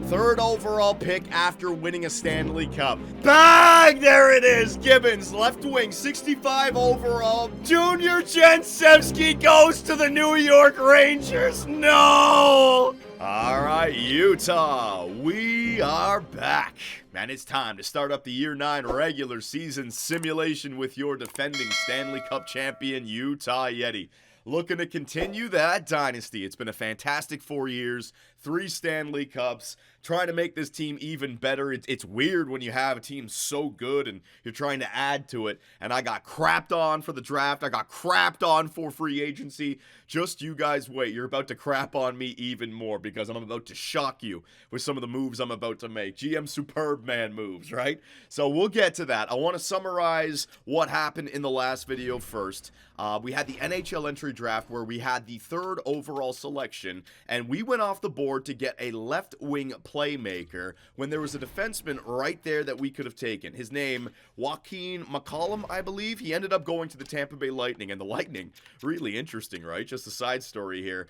Third overall pick after winning a Stanley Cup. Bang! There it is. Gibbons, left wing, 65 overall. Junior Jensevsky goes to the New York Rangers. No! All right, Utah, we are back. Man, it's time to start up the Year 9 regular season simulation with your defending Stanley Cup champion, Utah Yeti. Looking to continue that dynasty. It's been a fantastic 4 years, 3 Stanley Cups, trying to make this team even better. It's weird when you have a team so good and you're trying to add to it. And I got crapped on for the draft. I got crapped on for free agency. Just you guys wait. You're about to crap on me even more because I'm about to shock you with some of the moves I'm about to make. GM Superb Man moves, right? So we'll get to that. I want to summarize what happened in the last video first. We had the NHL entry draft where we had the 3rd overall selection, and we went off the board to get a left-wing playmaker when there was a defenseman right there that we could have taken. His name, Joaquin McCollum, I believe. He ended up going to the Tampa Bay Lightning, and the Lightning, really interesting, right? Just a side story here.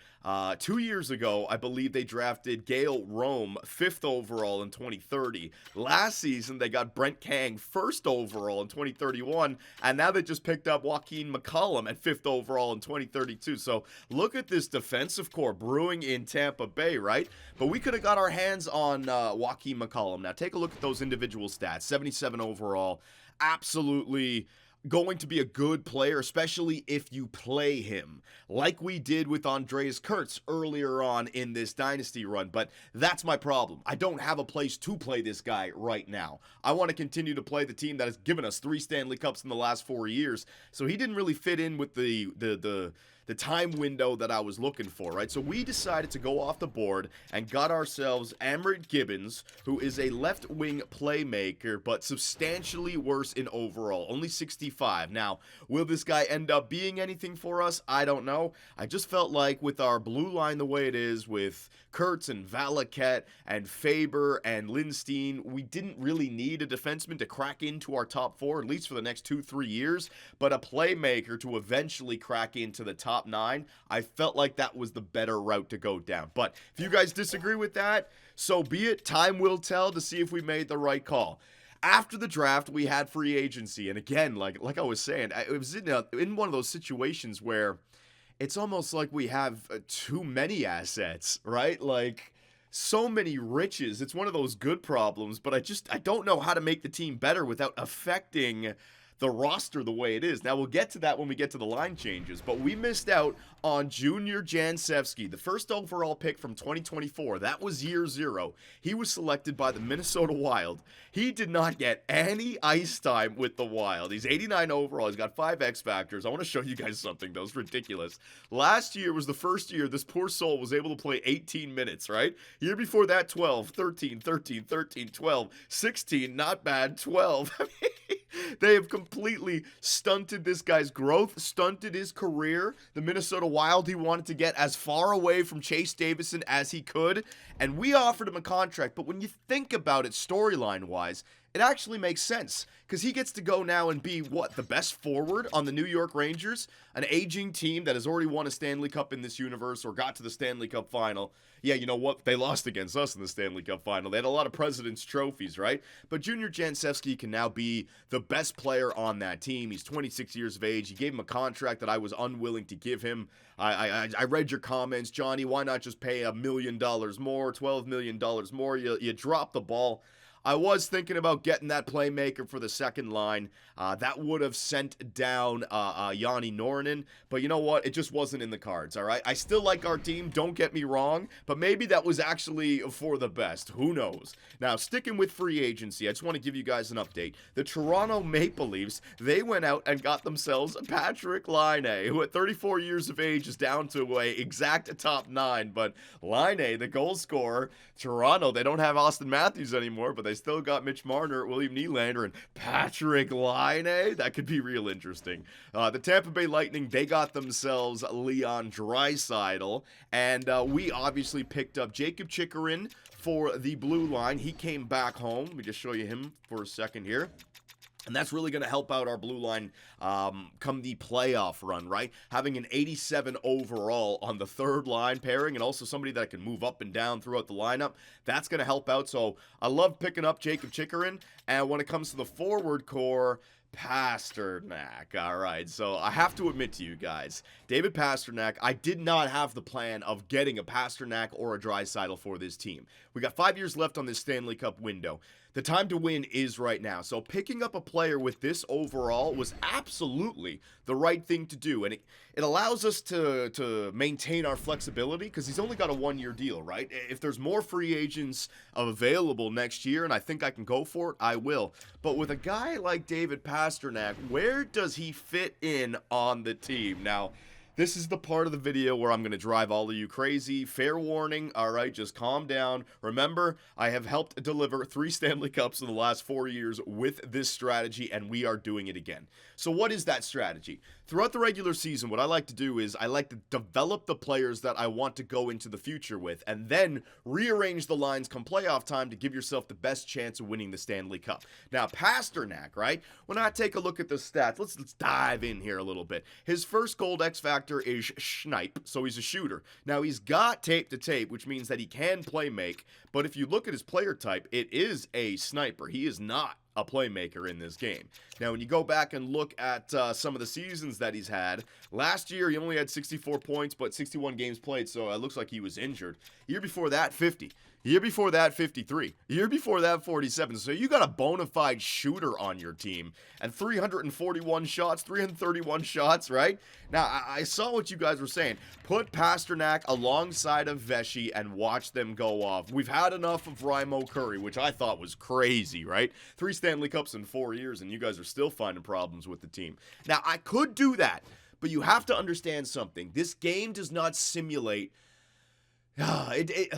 2 years ago, I believe they drafted Gail Rome 5th overall in 2030. Last season, they got Brent Kang 1st overall in 2031, and now they just picked up Joaquin McCollum at 5th overall in 2032. So look at this defensive core brewing in Tampa Bay, right? But we could have got our hands on Joaquin McCollum. Now take a look at those individual stats. 77 overall. Absolutely going to be a good player, especially if you play him, like we did with Andreas Kurtz earlier on in this dynasty run. But that's my problem. I don't have a place to play this guy right now. I want to continue to play the team that has given us 3 Stanley Cups in the last 4 years. So he didn't really fit in with the time window that I was looking for, right? So we decided to go off the board and got ourselves Amrit Gibbons, who is a left-wing playmaker, but substantially worse in overall, only 65. Now, will this guy end up being anything for us? I don't know. I just felt like with our blue line the way it is, with Kurtz and Valaket and Faber and Lindstein, we didn't really need a defenseman to crack into our top 4, at least for the next 2-3 years, but a playmaker to eventually crack into the top 9. I felt like that was the better route to go down. But if you guys disagree with that, so be it. Time will tell to see if we made the right call. After the draft, we had free agency, and again, like I was saying, it was in one of those situations where it's almost like we have too many assets, right? Like, so many riches. It's one of those good problems, but I don't know how to make the team better without affecting the roster the way it is. Now, we'll get to that when we get to the line changes, but we missed out on Junior Jensevsky, the 1st overall pick from 2024. That was year 0. He was selected by the Minnesota Wild. He did not get any ice time with the Wild. He's 89 overall. He's got 5 X Factors. I want to show you guys something, though. It's ridiculous. Last year was the first year this poor soul was able to play 18 minutes, right? Year before that, 12, 13, 13, 13, 12, 16, not bad, 12. They have completely stunted this guy's growth, stunted his career. The Minnesota Wild, he wanted to get as far away from Chase Davison as he could, and we offered him a contract. But when you think about it storyline-wise, it actually makes sense because he gets to go now and be, the best forward on the New York Rangers, an aging team that has already won a Stanley Cup in this universe or got to the Stanley Cup final. Yeah, you know what? They lost against us in the Stanley Cup final. They had a lot of President's trophies, right? But Junior Jensevsky can now be the best player on that team. He's 26 years of age. You gave him a contract that I was unwilling to give him. I read your comments, Johnny. Why not just pay $1 million more, $12 million more? You dropped the ball. I was thinking about getting that playmaker for the second line. That would have sent down Yanni Norinen. But you know what? It just wasn't in the cards, all right? I still like our team, don't get me wrong. But maybe that was actually for the best. Who knows? Now, sticking with free agency, I just want to give you guys an update. The Toronto Maple Leafs, they went out and got themselves Patrick Laine, who at 34 years of age is down to a exact top 9. But Laine, the goal scorer, Toronto, they don't have Austin Matthews anymore, but they still got Mitch Marner, William Nylander, and Patrick Laine. That could be real interesting. The Tampa Bay Lightning, they got themselves Leon Draisaitl, and we obviously picked up Jacob Chikrin for the blue line. He came back home. Let me just show you him for a second here. And that's really going to help out our blue line come the playoff run, right? Having an 87 overall on the third line pairing and also somebody that can move up and down throughout the lineup, that's going to help out. So I love picking up Jacob Chikrin. And when it comes to the forward core, Pastrnak. All right, so I have to admit to you guys, David Pastrnak, I did not have the plan of getting a Pastrnak or a Draisaitl for this team. We got 5 years left on this Stanley Cup window. The time to win is right now. So picking up a player with this overall was absolutely the right thing to do. And it allows us to maintain our flexibility because he's only got a 1-year deal, right? If there's more free agents available next year and I think I can go for it, I will. But with a guy like David Pastrnak, where does he fit in on the team? Now, this is the part of the video where I'm going to drive all of you crazy. Fair warning, all right, just calm down. Remember, I have helped deliver 3 Stanley Cups in the last 4 years with this strategy, and we are doing it again. So what is that strategy? Throughout the regular season, what I like to do is I like to develop the players that I want to go into the future with, and then rearrange the lines come playoff time to give yourself the best chance of winning the Stanley Cup. Now, Pastrnak, right? When I take a look at the stats, let's dive in here a little bit. His first gold X factor is snipe, so he's a shooter. Now, he's got tape to tape, which means that he can play make, but if you look at his player type, it is a sniper. He is not a playmaker in this game. Now, when you go back and look at some of the seasons that he's had, last year he only had 64 points, but 61 games played, so it looks like he was injured. Year before that, 50. Year before that, 53. Year before that, 47. So you got a bona fide shooter on your team. And 341 shots, 331 shots, right? Now, I saw what you guys were saying. Put Pastrnak alongside of Vesey and watch them go off. We've had enough of Raimo Curry, which I thought was crazy, right? 3 Stanley Cups in 4 years, and you guys are still finding problems with the team. Now, I could do that, but you have to understand something. This game does not simulate...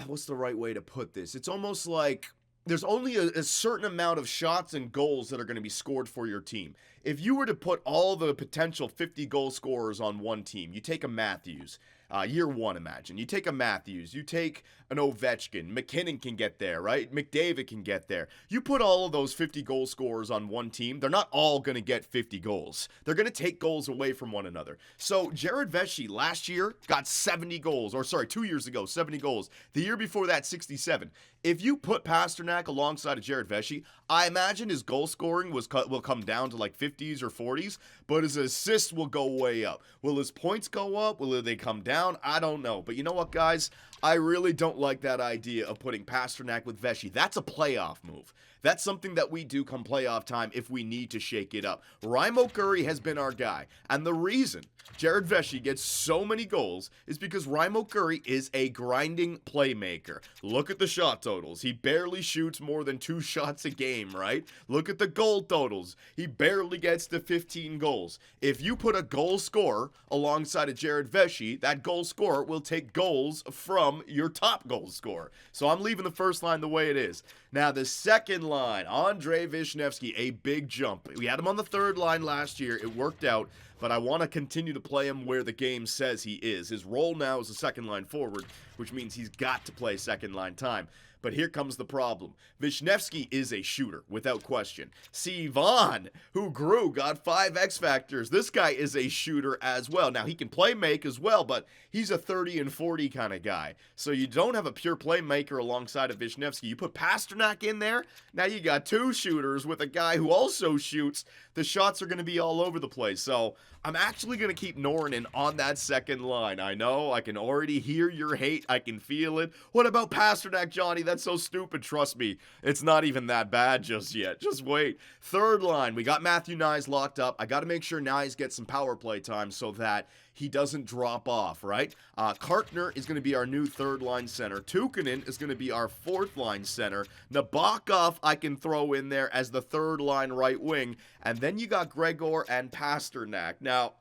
what's the right way to put this? It's almost like there's only a certain amount of shots and goals that are going to be scored for your team. If you were to put all the potential 50 goal scorers on one team, you take a Matthews, year 1, imagine. You take a Matthews, you take an Ovechkin, McKinnon can get there, right? McDavid can get there. You put all of those 50 goal scorers on one team, they're not all going to get 50 goals. They're going to take goals away from one another. So Jared Vesey last year got 70 goals, or sorry, 2 years ago, 70 goals. The year before that, 67. If you put Pastrnak alongside of Jared Vesey, I imagine his goal scoring will come down to like 50s or 40s, but his assists will go way up. Will his points go up? Will they come down? I don't know. But you know what, guys? I really don't like that idea of putting Pastrnak with Vesey. That's a playoff move. That's something that we do come playoff time if we need to shake it up. Raimo Curry has been our guy. And the reason Jared Vesey gets so many goals is because Raimo Curry is a grinding playmaker. Look at the shot totals. He barely shoots more than 2 shots a game, right? Look at the goal totals. He barely gets to 15 goals. If you put a goal scorer alongside of Jared Vesey, that goal scorer will take goals from your top goal scorer. So I'm leaving the first line the way it is. Now, the second line, Andrei Vishnevsky, a big jump. We had him on the third line last year. It worked out, but I want to continue to play him where the game says he is. His role now is a second line forward, which means he's got to play second line time. But here comes the problem. Vishnevsky is a shooter, without question. Sivan, who grew, got 5 X Factors. This guy is a shooter as well. Now, he can play make as well, but he's a 30 and 40 kind of guy. So you don't have a pure playmaker alongside of Vishnevsky. You put Pastrnak in there, now you got 2 shooters with a guy who also shoots. The shots are going to be all over the place. So I'm actually going to keep Norrin on that second line. I know, I can already hear your hate. I can feel it. What about Pastrnak, Johnny? That's so stupid. Trust me, it's not even that bad just yet. Just wait. Third line, we got Matthew Nyes locked up. I got to make sure Nyes gets some power play time so that he doesn't drop off, right? Kartner is going to be our new third line center. Tukkanen is going to be our fourth line center. Nabokov I can throw in there as the third line right wing. And then you got Gregor and Pastrnak. Now,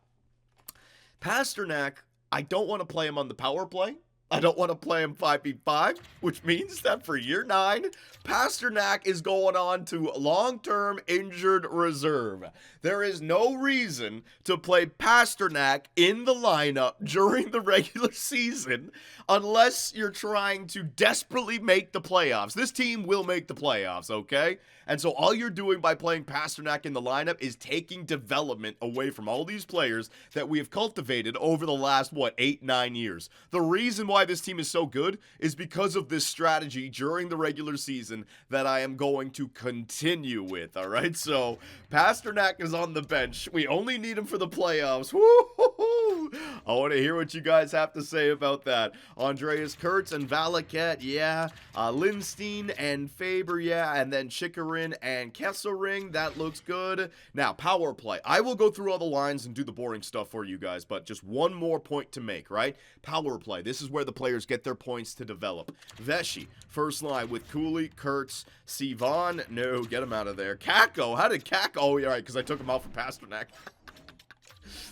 Pastrnak, I don't want to play him on the power play I don't want to play him 5v5, which means that for year 9, Pastrnak is going on to long-term injured reserve. There is no reason to play Pastrnak in the lineup during the regular season unless you're trying to desperately make the playoffs. This team will make the playoffs, okay? And so all you're doing by playing Pastrnak in the lineup is taking development away from all these players that we have cultivated over the last, 8-9 years. The reason why this team is so good is because of this strategy during the regular season that I am going to continue with, all right? So Pastrnak is on the bench. We only need him for the playoffs. Woo-hoo-hoo! I want to hear what you guys have to say about that. Andreas Kurtz and Valaket, yeah. Lindstein and Faber, yeah. And then Chikarin and Kesselring, that looks good. Now, power play. I will go through all the lines and do the boring stuff for you guys, but just one more point to make, right? Power play. This is where the players get their points to develop. Veshy, first line with Cooley, Kurtz, Sivan. No, get him out of there. Kako, how did Kako? Oh, yeah, right, because I took him out for Pastrnak.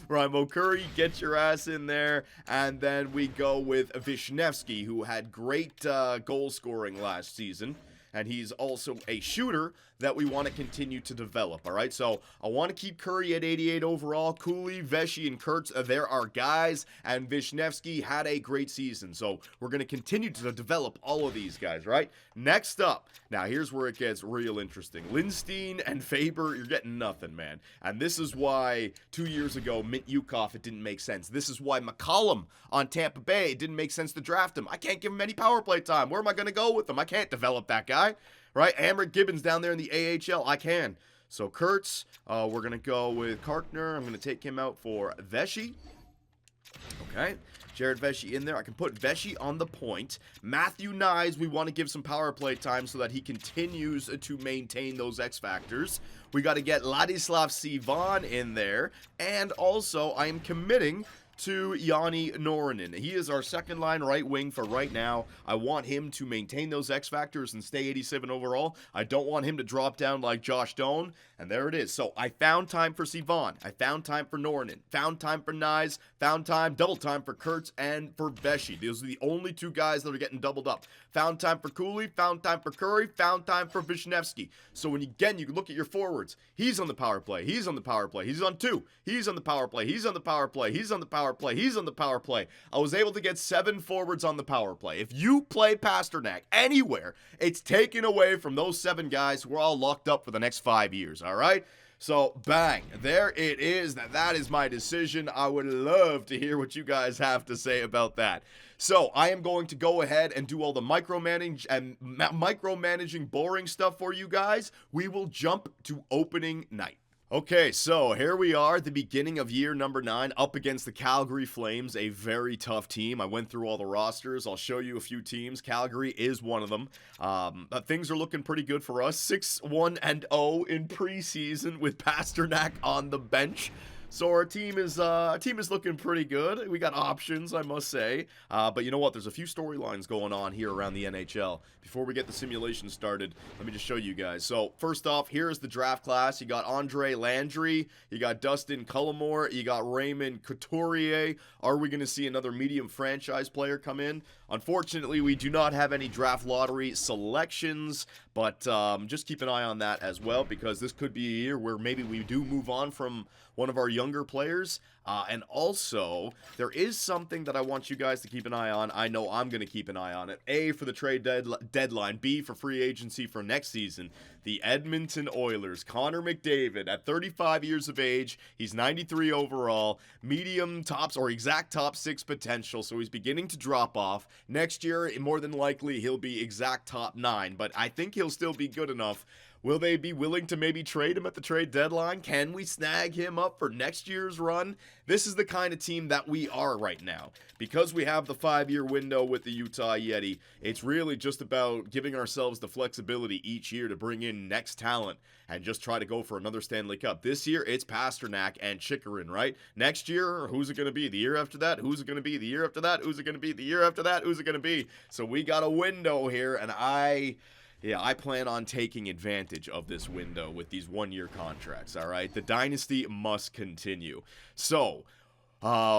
Raimo Curry, get your ass in there. And then we go with Vishnevsky, who had great goal scoring last season. And he's also a shooter that we want to continue to develop, all right? So I want to keep Curry at 88 overall. Cooley, Veshy, and Kurtz, they're our guys. And Vishnevsky had a great season. So we're going to continue to develop all of these guys, right? Next up, now here's where it gets real interesting. Lindstein and Faber, you're getting nothing, man. And this is why 2 years ago, Mint Yukov, it didn't make sense. This is why McCollum on Tampa Bay, it didn't make sense to draft him. I can't give him any power play time. Where am I going to go with him? I can't develop that guy. Right, Amrit Gibbons down there in the AHL, I can. So Kurtz, we're going to go with Karkner. I'm going to take him out for Veshy. Okay, Jared Veshy in there. I can put Veshy on the point. Matthew Nyes, we want to give some power play time so that he continues to maintain those X factors. We got to get Ladislav Sivan in there. And also, I am committing to Yanni Norinen. He is our second line right wing for right now. I want him to maintain those X factors and stay 87 overall. I don't want him to drop down like Josh Doan. And there it is. So I found time for Sivan. I found time for Norinen. Found time for Nyes. Found time, double time for Kurtz and for Veshy. Those are the only two guys that are getting doubled up. Found time for Cooley. Found time for Curry. Found time for Vishnevsky. So when you look at your forwards, he's on the power play. He's on the power play. He's on 2. He's on the power play. He's on the power play. He's on the power play. He's on the power play. I was able to get 7 forwards on the power play. If you play Pastrnak anywhere, it's taken away from those 7 guys who are all locked up for the next 5 years, all right? So, bang, there it is. That is my decision. I would love to hear what you guys have to say about that. So, I am going to go ahead and do all the micromanaging boring stuff for you guys. We will jump to opening night. Okay, so here we are at the beginning of year number 9 up against the Calgary Flames, a very tough team. I went through all the rosters. I'll show you a few teams. Calgary is one of them. But things are looking pretty good for us. 6-1-0 in preseason with Pastrnak on the bench. So our team is looking pretty good. We got options, I must say. But you know what? There's a few storylines going on here around the NHL. Before we get the simulation started, let me just show you guys. So first off, here's the draft class. You got Andre Landry. You got Dustin Cullimore. You got Raymond Couturier. Are we going to see another medium franchise player come in? Unfortunately, we do not have any draft lottery selections. But just keep an eye on that as well, because this could be a year where maybe we do move on from one of our younger players. And also, there is something that I want you guys to keep an eye on. I know I'm going to keep an eye on it. A, for the trade deadline. B, for free agency for next season. The Edmonton Oilers. Connor McDavid, at 35 years of age. He's 93 overall. Medium tops, or exact top 6 potential. So he's beginning to drop off. Next year, more than likely, he'll be exact top 9. But I think he'll still be good enough. Will they be willing to maybe trade him at the trade deadline? Can we snag him up for next year's run? This is the kind of team that we are right now. Because we have the 5-year window with the Utah Yeti, it's really just about giving ourselves the flexibility each year to bring in next talent and just try to go for another Stanley Cup. This year, it's Pastrnak and Chikarin, right? Next year, who's it going to be? The year after that? Who's it going to be? The year after that? Who's it going to be? The year after that? Who's it going to be? So we got a window here, and I plan on taking advantage of this window with these 1-year contracts, all right? The dynasty must continue. So,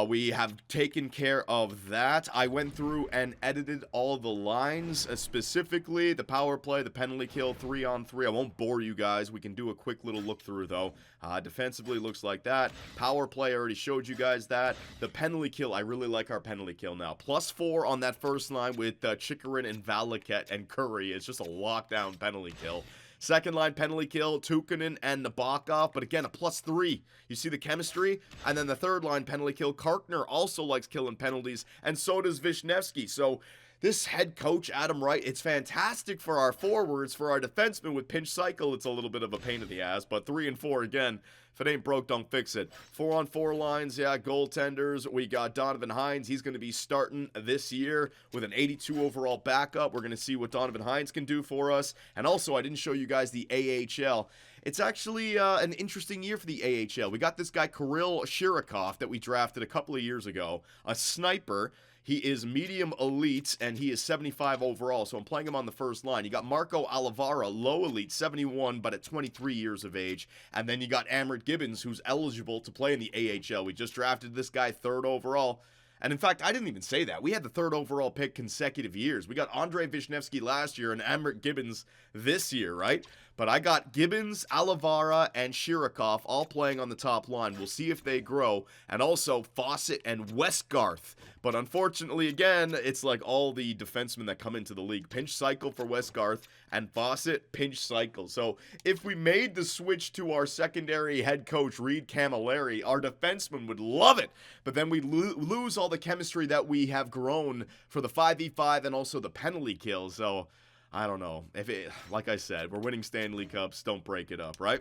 We have taken care of that. I went through and edited all the lines, specifically the power play, the penalty kill, 3-on-3. I won't bore you guys. We can do a quick little look through, though. Defensively, looks like that. Power play, I already showed you guys that. The penalty kill, I really like our penalty kill now. +4 on that first line with Chikarin and Valaket and Curry. It's just a lockdown penalty kill. Second line penalty kill, Tukkonen and Nabokov, but again, a +3. You see the chemistry? And then the third line penalty kill, Karkner also likes killing penalties, and so does Vishnevsky. So this head coach, Adam Wright, it's fantastic for our forwards. For our defensemen with pinch cycle, it's a little bit of a pain in the ass, but 3 and 4, again, if it ain't broke, don't fix it. 4-on-4 lines, yeah, goaltenders. We got Donovan Hines. He's going to be starting this year with an 82 overall backup. We're going to see what Donovan Hines can do for us. And also, I didn't show you guys the AHL. It's actually an interesting year for the AHL. We got this guy, Kirill Shirokov, that we drafted a couple of years ago. A sniper. He is medium elite, and he is 75 overall, so I'm playing him on the first line. You got Marco Alivara, low elite, 71, but at 23 years of age. And then you got Amrit Gibbons, who's eligible to play in the AHL. We just drafted this guy 3rd overall. And in fact, I didn't even say that. We had the 3rd overall pick consecutive years. We got Andrei Vishnevsky last year and Amrit Gibbons this year, right? But I got Gibbons, Alivara, and Shirokov all playing on the top line. We'll see if they grow. And also Fawcett and Westgarth. But unfortunately, again, it's like all the defensemen that come into the league. Pinch cycle for Westgarth and Fawcett, pinch cycle. So if we made the switch to our secondary head coach, Reed Camilleri, our defensemen would love it. But then we lose all the chemistry that we have grown for the 5v5 and also the penalty kill. So I don't know. Like I said, we're winning Stanley Cups. Don't break it up, right?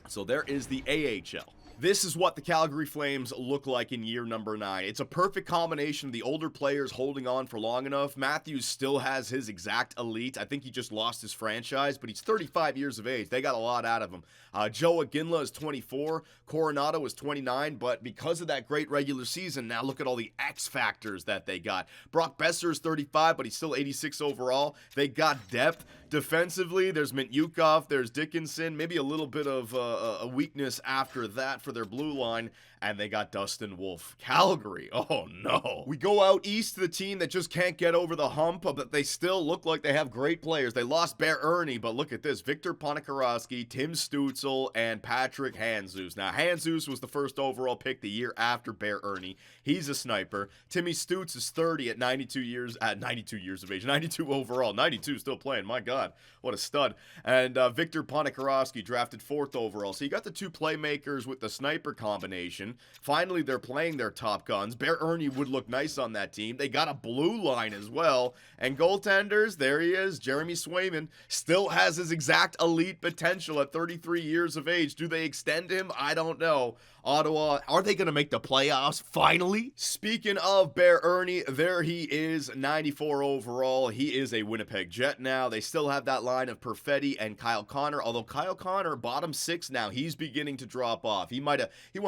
So there is the AHL. This is what the Calgary Flames look like in year number 9. It's a perfect combination of the older players holding on for long enough. Matthews still has his exact elite. I think he just lost his franchise, but he's 35 years of age. They got a lot out of him. Joe Aginla is 24. Coronado is 29, but because of that great regular season, now look at all the X factors that they got. Brock Besser is 35, but he's still 86 overall. They got depth. Defensively, there's Mintyukov, there's Dickinson, maybe a little bit of a weakness after that for their blue line, and they got Dustin Wolf. Calgary, oh no. We go out east to the team that just can't get over the hump, but they still look like they have great players. They lost Bear Ernie, but look at this. Victor Ponikarovsky, Tim Stützle, and Patrick Handzus. Now, Handzus was the 1st overall pick the year after Bear Ernie. He's a sniper. Timmy Stutz is 30 at 92 years of age. 92 overall. 92 still playing. My God. What a stud. And Victor Ponikarovsky drafted 4th overall. So you got the 2 playmakers with the sniper combination. Finally, they're playing their top guns. Bear Ernie would look nice on that team. They got a blue line as well. And goaltenders, there he is. Jeremy Swayman still has his exact elite potential at 33 years of age. Do they extend him? I don't know. Ottawa, are they going to make the playoffs finally? Speaking of Bear Ernie, there he is, 94 overall. He is a Winnipeg Jet now. They still have that line of Perfetti and Kyle Connor, although Kyle Connor, bottom 6 now, he's beginning to drop off. He won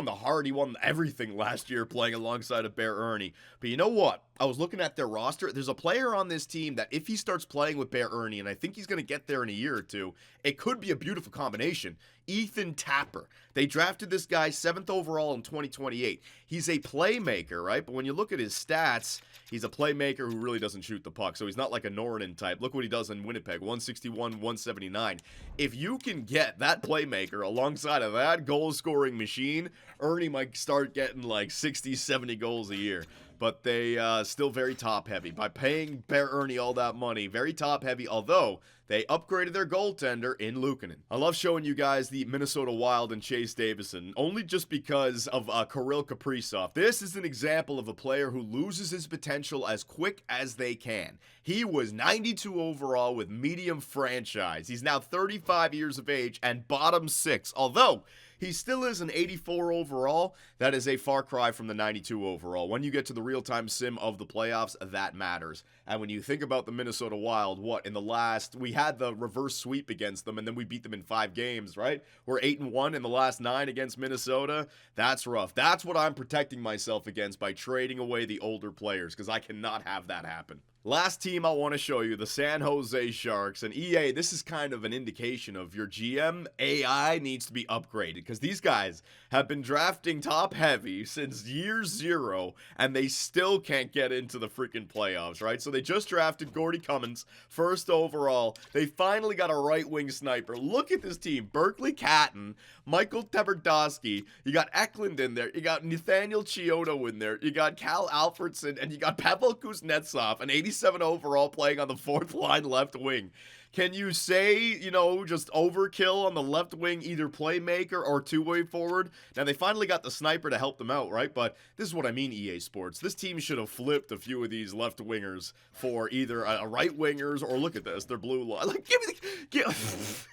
the Hart, he won everything last year playing alongside of Bear Ernie. But you know what? I was looking at their roster. There's a player on this team that if he starts playing with Bear Ernie, and I think he's going to get there in a year or two, it could be a beautiful combination. Ethan Tapper. They drafted this guy 7th overall in 2028. He's a playmaker, right? But when you look at his stats, he's a playmaker who really doesn't shoot the puck. So he's not like a Norrin type. Look what he does in Winnipeg, 161, 179. If you can get that playmaker alongside of that goal-scoring machine, Ernie might start getting like 60, 70 goals a year. But they still very top-heavy. By paying Bear Ernie all that money, very top-heavy, although they upgraded their goaltender in Luukkonen. I love showing you guys the Minnesota Wild and Chase Davison, only just because of Kirill Kaprizov. This is an example of a player who loses his potential as quick as they can. He was 92 overall with medium franchise. He's now 35 years of age and bottom 6, although he still is an 84 overall. That is a far cry from the 92 overall. When you get to the real-time sim of the playoffs, that matters. And when you think about the Minnesota Wild, we had the reverse sweep against them, and then we beat them in 5 games, right? We're 8-1 in the last 9 against Minnesota. That's rough. That's what I'm protecting myself against by trading away the older players, because I cannot have that happen. Last team I want to show you, the San Jose Sharks. And EA, this is kind of an indication of your GM AI needs to be upgraded, because these guys have been drafting top heavy since year zero, and they still can't get into the freaking playoffs, right? So they just drafted Gordy Cummins, first overall. They finally got a right wing sniper. Look at this team. Berkeley Catton, Michael Teberdosky. You got Eklund in there. You got Nathaniel Chiodo in there. You got Cal Alfredson, and you got Pavel Kuznetsov, an 87 overall, playing on the fourth line left wing. Can you say, you know, just overkill on the left wing, either playmaker or two-way forward? Now, they finally got the sniper to help them out, right? But this is what I mean, EA Sports. This team should have flipped a few of these left wingers for either a right wingers, or look at this, they're blue line. Like, give me the...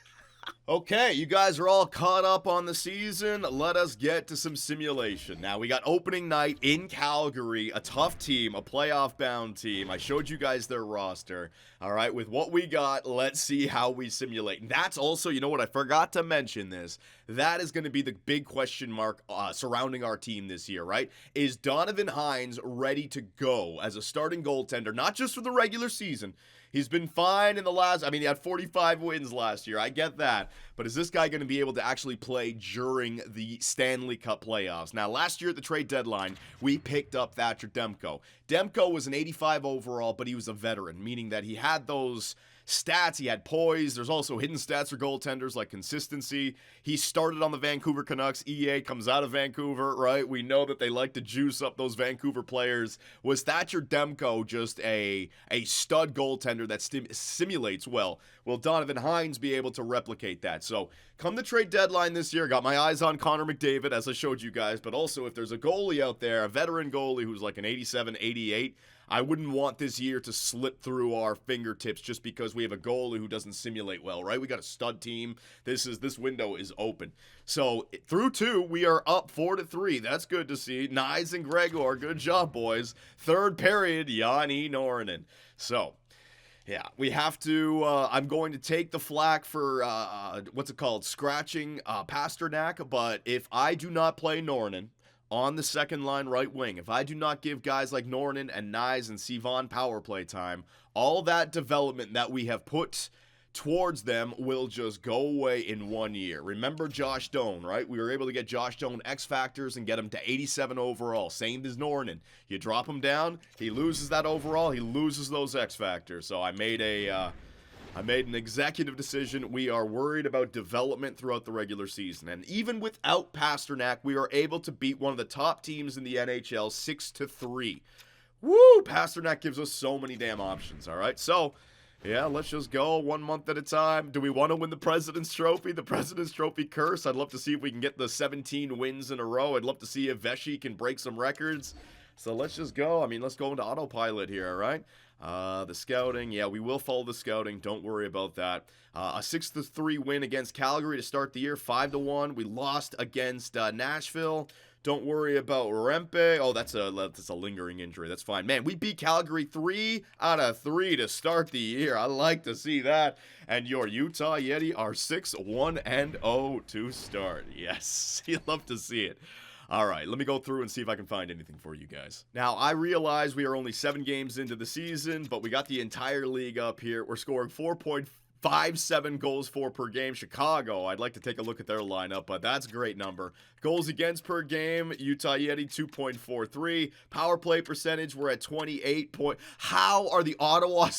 Okay, you guys are all caught up on the season. Let us get to some simulation. Now, we got opening night in Calgary, a tough team, a playoff-bound team. I showed you guys their roster. All right, with what we got, let's see how we simulate. And that's also, you know what, I forgot to mention this. That is going to be the big question mark surrounding our team this year, right? Is Donovan Hines ready to go as a starting goaltender, not just for the regular season? He's been fine in the last, he had 45 wins last year. I get that. But is this guy going to be able to actually play during the Stanley Cup playoffs? Now, last year at the trade deadline, we picked up Thatcher Demko. Demko was an 85 overall, but he was a veteran, meaning that he had those stats. He had poise. There's also hidden stats for goaltenders like consistency. He started on the Vancouver Canucks. EA comes out of Vancouver, right? We know that they like to juice up those Vancouver players. Was Thatcher Demko just a stud goaltender that simulates well? Will Donovan Hines be able to replicate that? So come the trade deadline this year, got my eyes on Connor McDavid, as I showed you guys, but also if there's a goalie out there, a veteran goalie who's like an 87, 88, I wouldn't want this year to slip through our fingertips just because we have a goalie who doesn't simulate well, right? We got a stud team. This window is open. So through two, we are up 4-3. That's good to see. Nyes and Gregor, good job, boys. Third period, Jani Norinen. So yeah, we have to, I'm going to take the flack for, scratching Pastrnak, but if I do not play Norinen on the second line right wing, if I do not give guys like Norinen and Nyes and Sivan power play time, all that development that we have put towards them will just go away in 1 year. Remember Josh Doan, right? We were able to get Josh Doan X Factors and get him to 87 overall. Same as Norinen. You drop him down, he loses that overall, he loses those X Factors. So I made an executive decision. We are worried about development throughout the regular season. And even without Pastrnak, we are able to beat one of the top teams in the NHL 6-3. Woo! Pastrnak gives us so many damn options, all right? So, yeah, let's just go 1 month at a time. Do we want to win the President's Trophy? The President's Trophy curse? I'd love to see if we can get the 17 wins in a row. I'd love to see if Veshy can break some records. So let's just go. Let's go into autopilot here, all right? The scouting, yeah, we will follow the scouting. Don't worry about that. A 6-3 win against Calgary to start the year, 5-1. We lost against Nashville. Don't worry about Rempe. Oh, that's a lingering injury. That's fine. Man, we beat Calgary 3 out of 3 to start the year. I like to see that. And your Utah Yeti are 6-1-0 to start. Yes, you love to see it. All right, let me go through and see if I can find anything for you guys. Now, I realize we are only 7 games into the season, but we got the entire league up here. We're scoring 4.57 goals for per game. Chicago, I'd like to take a look at their lineup, but that's a great number. Goals against per game, Utah Yeti 2.43. Power play percentage, we're at 28 point. How are the Ottawa...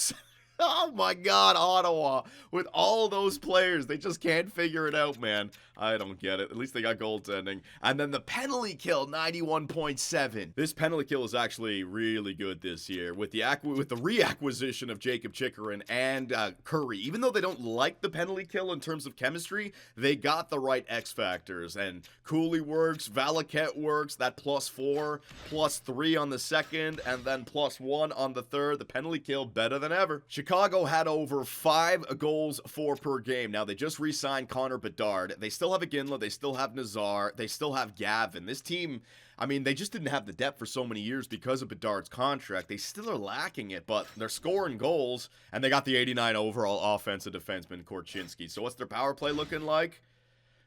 Oh my God, Ottawa, with all those players, they just can't figure it out, man. I don't get it. At least they got goaltending. And then the penalty kill, 91.7. This penalty kill is actually really good this year with the reacquisition of Jacob Chikrin and Curry. Even though they don't like the penalty kill in terms of chemistry, they got the right X factors. And Cooley works, Valaket works, that +4, +3 on the second, and then +1 on the third. The penalty kill better than ever. Chicago had over 5 goals for per game. Now, they just re-signed Connor Bedard. They still have Iginla. They still have Nazar. They still have Gavin. This team, they just didn't have the depth for so many years because of Bedard's contract. They still are lacking it, but they're scoring goals, and they got the 89 overall offensive defenseman, Korchinski. So what's their power play looking like?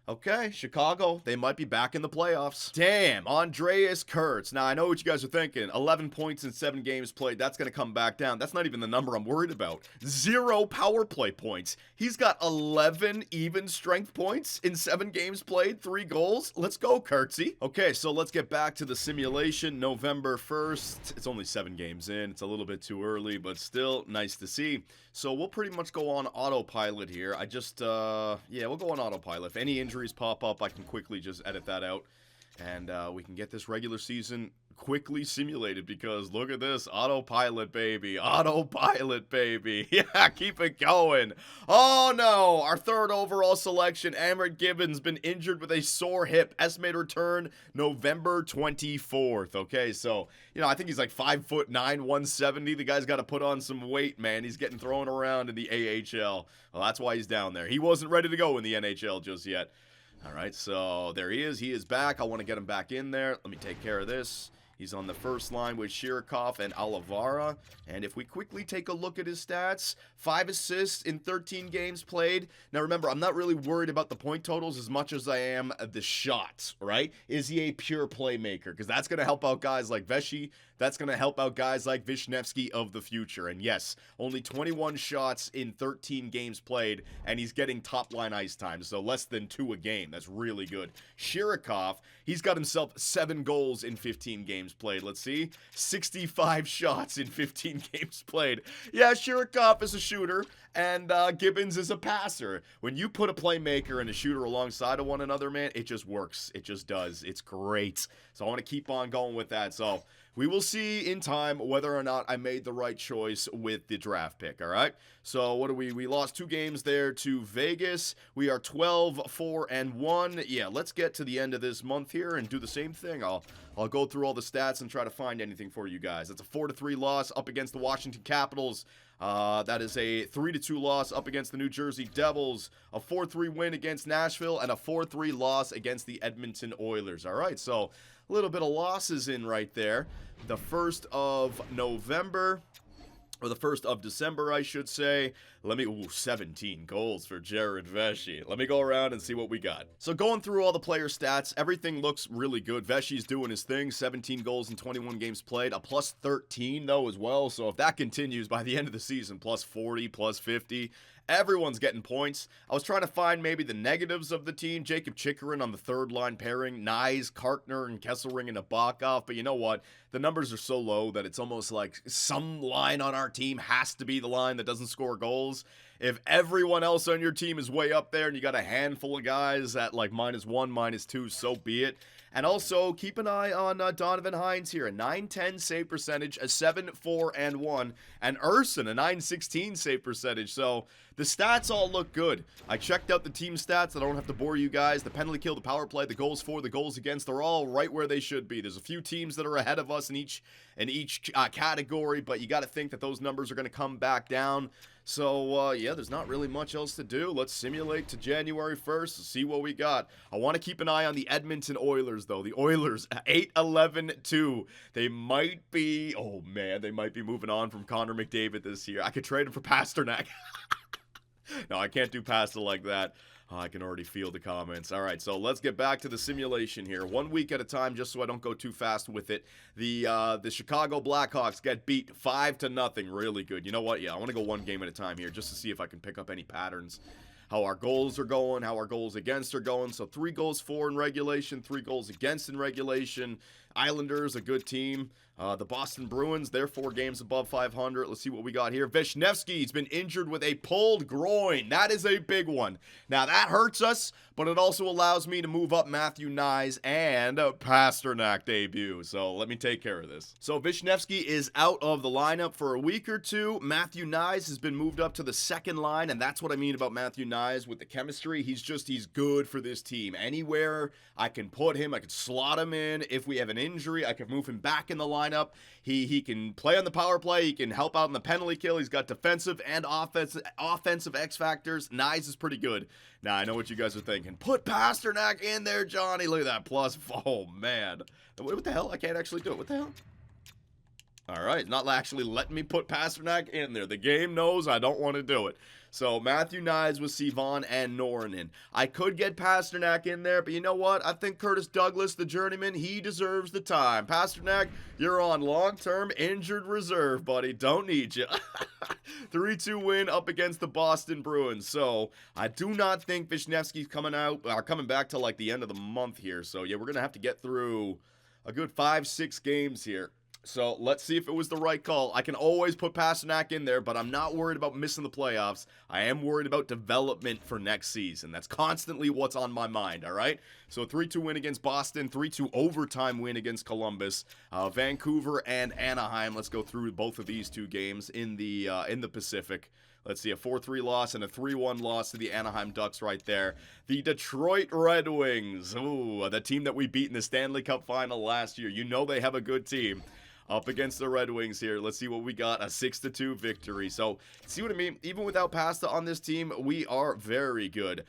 Okay, Chicago, they might be back in the playoffs. Damn, Andreas Kurtz. Now, I know what you guys are thinking. 11 points in 7 games played. That's going to come back down. That's not even the number I'm worried about. 0 power play points. He's got 11 even strength points in 7 games played. 3 goals. Let's go, Kurtzy. Okay, so let's get back to the simulation. November 1st. It's only 7 games in. It's a little bit too early, but still nice to see. So we'll pretty much go on autopilot here. Yeah, we'll go on autopilot. If any injuries pop up, I can quickly just edit that out. And we can get this regular season quickly simulated because look at this. Autopilot, baby. Autopilot, baby. Yeah, keep it going. Oh, no. Our 3rd overall selection, Amrit Gibbons, been injured with a sore hip. Estimated return November 24th. Okay, so, you know, I think he's like 5'9", 170. The guy's got to put on some weight, man. He's getting thrown around in the AHL. Well, that's why he's down there. He wasn't ready to go in the NHL just yet. All right, so there he is. He is back. I want to get him back in there. Let me take care of this. He's on the first line with Shirikov and Oliveira. And if we quickly take a look at his stats, 5 assists in 13 games played. Now remember, I'm not really worried about the point totals as much as I am the shots, right? Is he a pure playmaker? Because that's going to help out guys like Vesey. That's going to help out guys like Vishnevsky of the future. And yes, only 21 shots in 13 games played, and he's getting top-line ice time, so less than 2 a game. That's really good. Shirikov, he's got himself 7 goals in 15 games played. Let's see. 65 shots in 15 games played. Yeah, Shirikov is a shooter, and Gibbons is a passer. When you put a playmaker and a shooter alongside of one another, man, it just works. It just does. It's great. So I want to keep on going with that. So we will see in time whether or not I made the right choice with the draft pick, all right? So what do we lost 2 games there to Vegas. We are 12-4-1. Yeah, let's get to the end of this month here and do the same thing. I'll go through all the stats and try to find anything for you guys. That's a 4-3 loss up against the Washington Capitals. That is a 3-2 loss up against the New Jersey Devils, a 4-3 win against Nashville, and a 4-3 loss against the Edmonton Oilers. All right, so a little bit of losses in right there. The 1st of November, or the 1st of December, I should say. 17 goals for Jared Vesey. Let me go around and see what we got. So going through all the player stats, everything looks really good. Vesey's doing his thing, 17 goals in 21 games played, a plus 13 though as well. So if that continues by the end of the season, plus 40, plus 50, everyone's getting points. I was trying to find maybe the negatives of the team. Jacob Chikrin on the 3rd line pairing, Nyes, Kartner, and Kesselring and Nabokov. But you know what? The numbers are so low that it's almost like some line on our team has to be the line that doesn't score goals. If everyone else on your team is way up there and you got a handful of guys at like -1, -2, so be it. And also, keep an eye on Donovan Hines here. A 910 save percentage, a 7-4-1, and Urson, a 916 save percentage. So, the stats all look good. I checked out the team stats. I don't have to bore you guys. The penalty kill, the power play, the goals for, the goals against, they're all right where they should be. There's a few teams that are ahead of us in each category, but you got to think that those numbers are going to come back down. So, yeah, there's not really much else to do. Let's simulate to January 1st, see what we got. I want to keep an eye on the Edmonton Oilers, though. The Oilers, 8-11-2. They might be, oh, man, they might be moving on from Connor McDavid this year. I could trade him for Pastrnak. No, I can't do pasta like that. Oh, I can already feel the comments. All right, so let's get back to the simulation here. 1 week at a time, just so I don't go too fast with it. The Chicago Blackhawks get beat 5-0. Really good. You know what? Yeah, I want to go 1 game at a time here just to see if I can pick up any patterns. How our goals are going, how our goals against are going. So 3 goals for in regulation, 3 goals against in regulation. Islanders, a good team. The Boston Bruins, they're 4 games above 500. Let's see what we got here. Vishnevsky's been injured with a pulled groin. That is a big one. Now, that hurts us, but it also allows me to move up Matthew Nyes and Pastrnak debut. So let me take care of this. So Vishnevsky is out of the lineup for a week or 2. Matthew Nyes has been moved up to the 2nd line, and that's what I mean about Matthew Nyes with the chemistry. He's good for this team. Anywhere I can put him, I can slot him in. If we have an injury, I can move him back in the lineup. He can play on the power play. He can help out in the penalty kill. He's got defensive and offensive X factors. Nyes is pretty good. Now, I know what you guys are thinking. Put Pastrnak in there, Johnny. Look at that plus. Oh, man. What the hell? I can't actually do it. What the hell? All right. Not actually letting me put Pastrnak in there. The game knows I don't want to do it. So Matthew Knies with Sivan and Norinen. I could get Pastrnak in there, but you know what? I think Curtis Douglas, the journeyman, he deserves the time. Pastrnak, you're on long-term injured reserve, buddy. Don't need you. 3-2 win up against the Boston Bruins. So I do not think Vishnevsky's coming back to like the end of the month here. So yeah, we're gonna have to get through a good 5-6 games here. So let's see if it was the right call. I can always put Pastrnak in there, but I'm not worried about missing the playoffs. I am worried about development for next season. That's constantly what's on my mind, all right? So a 3-2 win against Boston, 3-2 overtime win against Columbus, Vancouver and Anaheim. Let's go through both of these two games in the Pacific. Let's see, a 4-3 loss and a 3-1 loss to the Anaheim Ducks right there. The Detroit Red Wings, ooh, the team that we beat in the Stanley Cup final last year. You know they have a good team. Up against the Red Wings here. Let's see what we got. A 6-2 victory. So, see what I mean? Even without Pasta on this team, we are very good.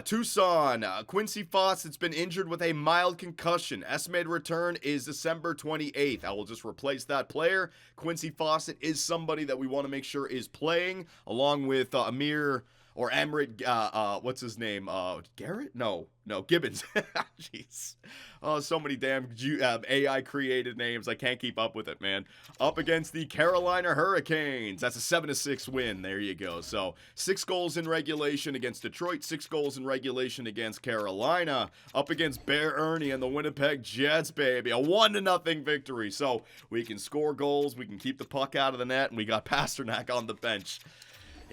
Tucson. Quincy Fawcett's been injured with a mild concussion. Estimated return is December 28th. I will just replace that player. Quincy Fawcett is somebody that we want to make sure is playing, along with Amir... or Amrit, what's his name? Garrett? No, Gibbons. Jeez. Oh, so many damn AI created names. I can't keep up with it, man. Up against the Carolina Hurricanes. That's a 7-6 win. There you go. So 6 goals in regulation against Detroit. 6 goals in regulation against Carolina. Up against Bear Ernie and the Winnipeg Jets, baby. A 1-0 victory. So we can score goals. We can keep the puck out of the net. And we got Pastrnak on the bench.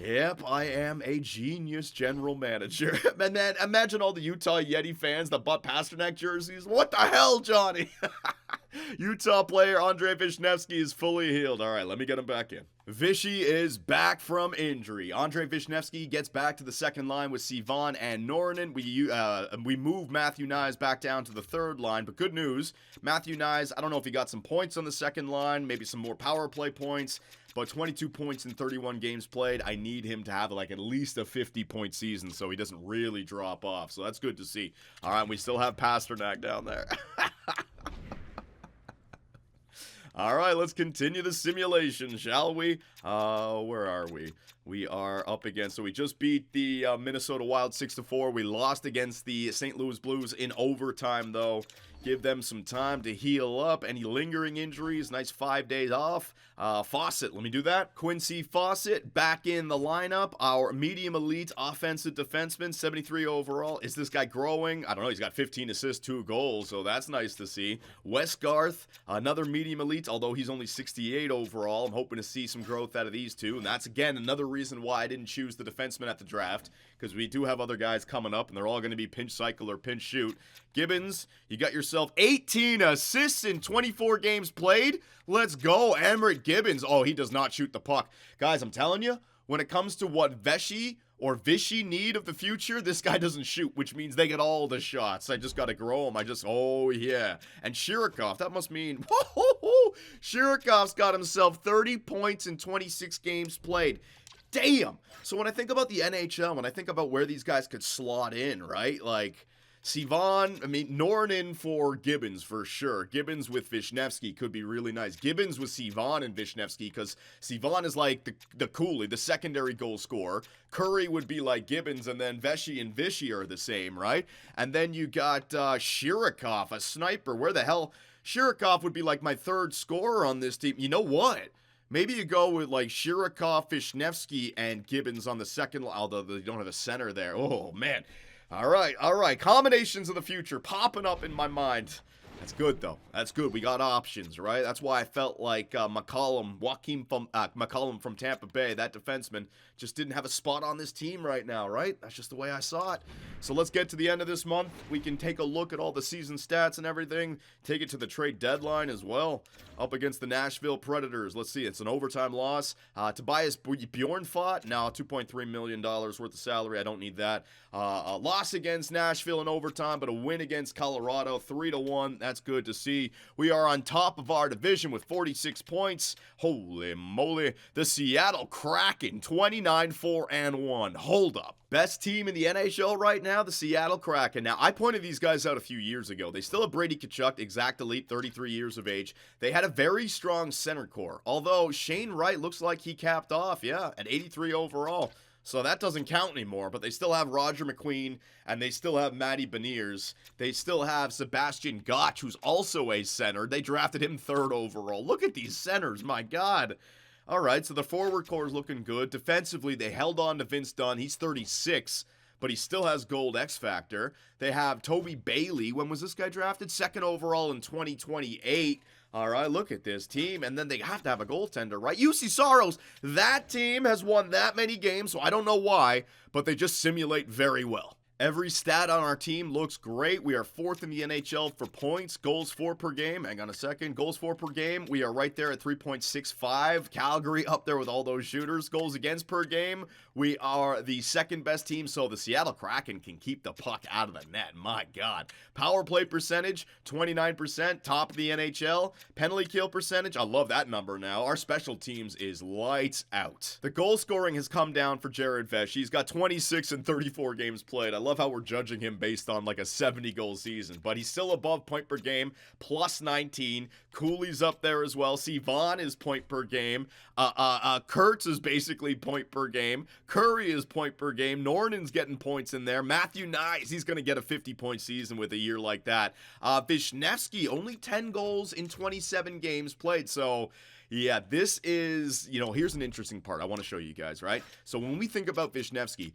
Yep, I am a genius general manager. And then imagine all the Utah Yeti fans that bought Pastrnak jerseys. What the hell, Johnny? Utah player Andrei Vishnevsky is fully healed. All right, let me get him back in. Vishy is back from injury. Andrei Vishnevsky gets back to the second line with Sivan and Norinen. We move Matthew Knies back down to the third line, but good news. Matthew Knies, I don't know if he got some points on the second line, maybe some more power play points, but 22 points in 31 games played. I need him to have like at least a 50-point season so he doesn't really drop off. So that's good to see. All right, we still have Pastrnak down there. All right, let's continue the simulation, shall we? Where are we? We are up against, so we just beat the Minnesota Wild 6-4. We lost against the St. Louis Blues in overtime, though. Give them some time to heal up. Any lingering injuries? Nice 5 days off. Fawcett, let me do that. Quincy Fawcett back in the lineup. Our medium elite offensive defenseman, 73 overall. Is this guy growing? I don't know. He's got 15 assists, 2 goals, so that's nice to see. Wes Garth, another medium elite, although he's only 68 overall. I'm hoping to see some growth out of these two, and that's, again, another reason why I didn't choose the defenseman at the draft, because we do have other guys coming up, and they're all going to be pinch cycle or pinch shoot. Gibbons, you got yourself 18 assists in 24 games played. Let's go, Amrit Gibbons. Oh, he does not shoot the puck. Guys, I'm telling you, when it comes to what Vishy need of the future, this guy doesn't shoot, which means they get all the shots. I just got to grow him. Oh, yeah. And Shirokov, that must mean, Shirokov's got himself 30 points in 26 games played. Damn. So when I think about the NHL, when I think about where these guys could slot in, right? Like, Sivan, Norinen for Gibbons for sure. Gibbons with Vishnevsky could be really nice. Gibbons with Sivan and Vishnevsky, because Sivan is like the coolie, the secondary goal scorer. Curry would be like Gibbons, and then Veshy and Vishy are the same, right? And then you got Shirokov, a sniper. Where the hell? Shirokov would be like my third scorer on this team. You know what? Maybe you go with like Shirokov, Vishnevsky, and Gibbons on the second line, although they don't have a center there. Oh, man. All right. Combinations of the future popping up in my mind. That's good, though. That's good. We got options, right? That's why I felt like McCollum from Tampa Bay, that defenseman, just didn't have a spot on this team right now, right? That's just the way I saw it. So let's get to the end of this month. We can take a look at all the season stats and everything. Take it to the trade deadline as well. Up against the Nashville Predators. Let's see. It's an overtime loss. Tobias Bjornfot, now $2.3 million worth of salary. I don't need that. A loss against Nashville in overtime, but a win against Colorado, 3-1. That's good to see. We are on top of our division with 46 points. Holy moly. The Seattle Kraken, 29-4-1. Hold up. Best team in the NHL right now, the Seattle Kraken. Now, I pointed these guys out a few years ago. They still have Brady Tkachuk, exact elite, 33 years of age. They had a very strong center core, although Shane Wright looks like he capped off, yeah, at 83 overall. So that doesn't count anymore, but they still have Roger McQueen, and they still have Matty Beniers. They still have Sebastian Gotch, who's also a center. They drafted him 3rd overall. Look at these centers, my God. All right, so the forward core is looking good. Defensively, they held on to Vince Dunn. He's 36, but he still has gold X Factor. They have Toby Bailey. When was this guy drafted? 2nd overall in 2028. All right, look at this team. And then they have to have a goaltender, right? UC Saros, that team has won that many games, so I don't know why, but they just simulate very well. Every stat on our team looks great. We are 4th in the NHL for points, goals for per game. Hang on a second. Goals for per game, we are right there at 3.65. Calgary up there with all those shooters. Goals against per game, we are the 2nd best team, so the Seattle Kraken can keep the puck out of the net. My God. Power play percentage, 29%, top of the NHL. Penalty kill percentage, I love that number now. Our special teams is lights out. The goal scoring has come down for Jared Vesh. He's got 26 in 34 games played. I love how we're judging him based on like a 70-goal season, but he's still above point per game, plus 19. Cooley's up there as well. Vaughn is point per game. Kurtz is basically point per game. Curry is point per game. Norton's getting points in there. Matthew Nyes, he's going to get a 50-point season with a year like that. Vishnevsky, only 10 goals in 27 games played, so yeah, this is, here's an interesting part I want to show you guys, right? So when we think about Vishnevsky,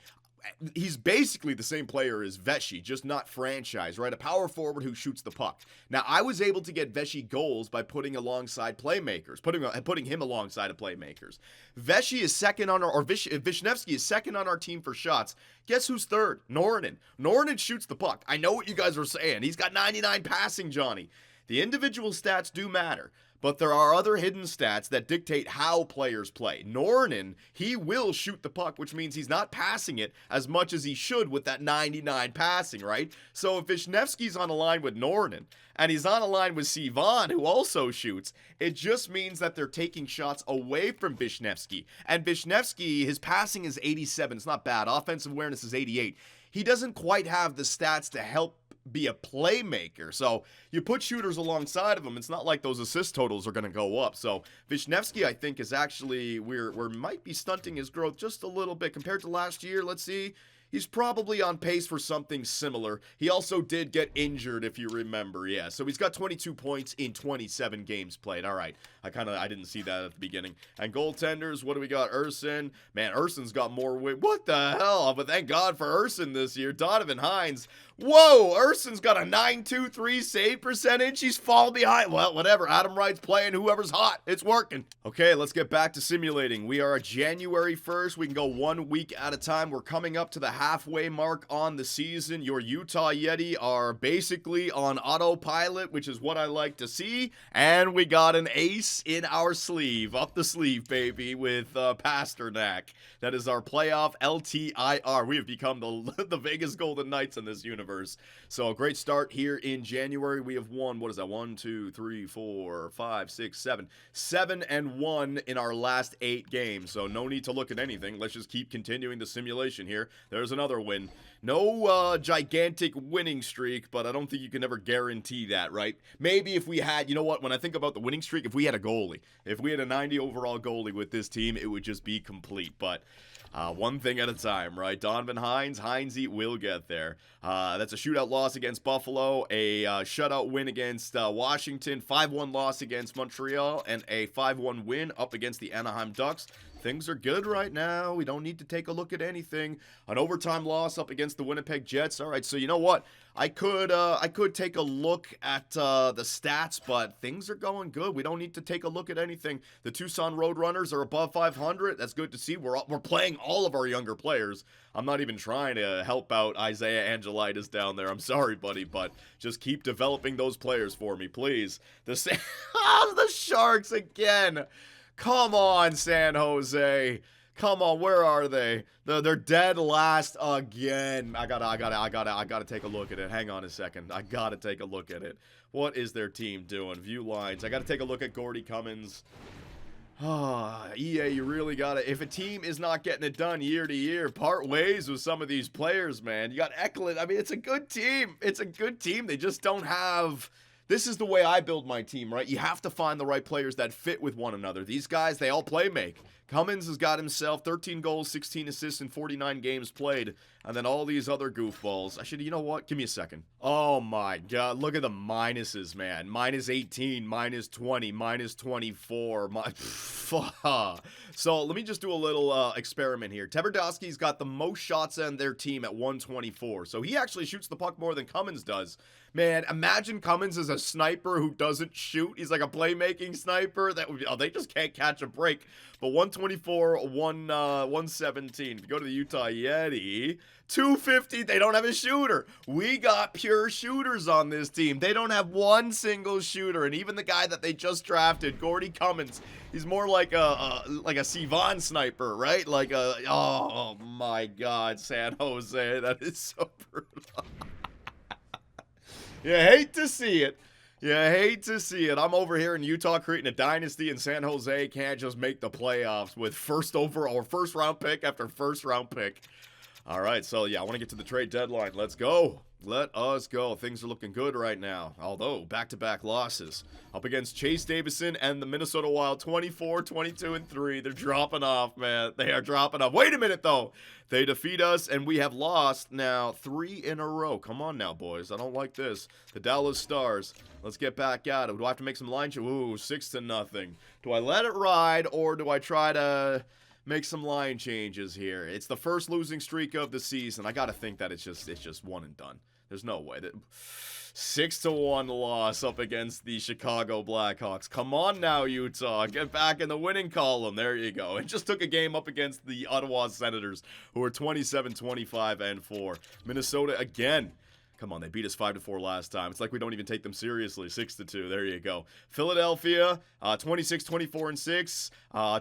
he's basically the same player as Veshy, just not franchise, right? A power forward who shoots the puck. Now, I was able to get Veshy goals by putting alongside playmakers, putting him alongside of playmakers. Veshy is second on Vishnevsky is second on our team for shots. Guess who's 3rd? Norton. Norton shoots the puck. I know what you guys are saying. He's got 99 passing, Johnny. The individual stats do matter, but there are other hidden stats that dictate how players play. Norton, he will shoot the puck, which means he's not passing it as much as he should with that 99 passing, right? So if Vishnevsky's on a line with Norton, and he's on a line with Vaughn, who also shoots, it just means that they're taking shots away from Vishnevsky. And Vishnevsky, his passing is 87. It's not bad. Offensive awareness is 88. He doesn't quite have the stats to help be a playmaker. So you put shooters alongside of him, it's not like those assist totals are going to go up. So Vishnevsky, I think, is actually, we're might be stunting his growth just a little bit compared to last year. Let's see. He's probably on pace for something similar. He also did get injured, if you remember. Yeah, so he's got 22 points in 27 games played. All right, I didn't see that at the beginning. And goaltenders, what do we got? Urson. Man, Urson's got more weight. What the hell? But thank God for Urson this year. Donovan Hines. Whoa, Urson's got a .923 save percentage. He's falling behind. Well, whatever. Adam Wright's playing whoever's hot. It's working. Okay, let's get back to simulating. We are January 1st. We can go 1 week at a time. We're coming up to the halfway mark on the season. Your Utah Yeti are basically on autopilot, which is what I like to see. And we got an ace in our sleeve. Up the sleeve, baby, with Pastrnak. That is our playoff LTIR. We have become the Vegas Golden Knights in this universe. So a great start here in January. We have won, what is that? 1, 2, 3, 4, 5, 6, 7. 7-1 in our last 8 games. So no need to look at anything. Let's just keep continuing the simulation here. There's another win. No gigantic winning streak, but I don't think you can ever guarantee that, right? Maybe if we had, you know what, when I think about the winning streak, if we had a goalie, if we had a 90 overall goalie with this team, it would just be complete. But one thing at a time, right? Donovan Heinze will get there. That's a shootout loss against Buffalo, a shutout win against Washington, 5-1 loss against Montreal, and a 5-1 win up against the Anaheim Ducks. Things are good right now. We don't need to take a look at anything. An overtime loss up against the Winnipeg Jets. All right, so you know what? I could take a look at the stats, but things are going good. We don't need to take a look at anything. The Tucson Roadrunners are above 500. That's good to see. We're playing all of our younger players. I'm not even trying to help out Isaiah Angelitis down there. I'm sorry, buddy, but just keep developing those players for me, please. The Sharks again. Come on, San Jose. Come on, where are they? They're dead last again. I gotta take a look at it. Hang on a second. I gotta take a look at it. What is their team doing? View lines. I gotta take a look at Gordy Cummins. EA, you really gotta. If a team is not getting it done year to year, part ways with some of these players, man. You got Eklund. I mean, it's a good team. It's a good team. They just don't have This is the way I build my team, right? You have to find the right players that fit with one another. These guys, they all play make. Cummins has got himself 13 goals, 16 assists in 49 games played. And then all these other goofballs. You know what? Give me a second. Oh my God. Look at the minuses, man. Minus 18, minus 20, minus 24. So let me just do a little experiment here. Tverdovsky's got the most shots on their team at 124. So he actually shoots the puck more than Cummins does. Man, imagine Cummins as a sniper who doesn't shoot. He's like a playmaking sniper. That would be, they just can't catch a break. But 124, 117. If you go to the Utah Yeti, 250, they don't have a shooter. We got pure shooters on this team. They don't have one single shooter. And even the guy that they just drafted, Gordy Cummins, he's more like a Sivan sniper, right? Like a, oh my God, San Jose. That is so brutal. You hate to see it. You hate to see it. I'm over here in Utah creating a dynasty, and San Jose can't just make the playoffs with first round pick after first round pick. All right, so yeah, I want to get to the trade deadline. Let's go. Let us go. Things are looking good right now. Although, back-to-back losses. Up against Chase Davison and the Minnesota Wild, 24, 22, and 3. They're dropping off, man. They are dropping off. Wait a minute, though. They defeat us, and we have lost now 3 in a row. Come on now, boys. I don't like this. The Dallas Stars. Let's get back at it. Do I have to make some line changes? Ooh, 6-0. Do I let it ride, or do I try to make some line changes here? It's the first losing streak of the season. I got to think that it's just one and done. There's no way. 6-1 loss up against the Chicago Blackhawks. Come on now, Utah. Get back in the winning column. There you go. It just took a game up against the Ottawa Senators, who are 27-25-4. Minnesota again. Come on, they beat us 5-4 last time. It's like we don't even take them seriously. 6-2. There you go. Philadelphia, 26-24-6.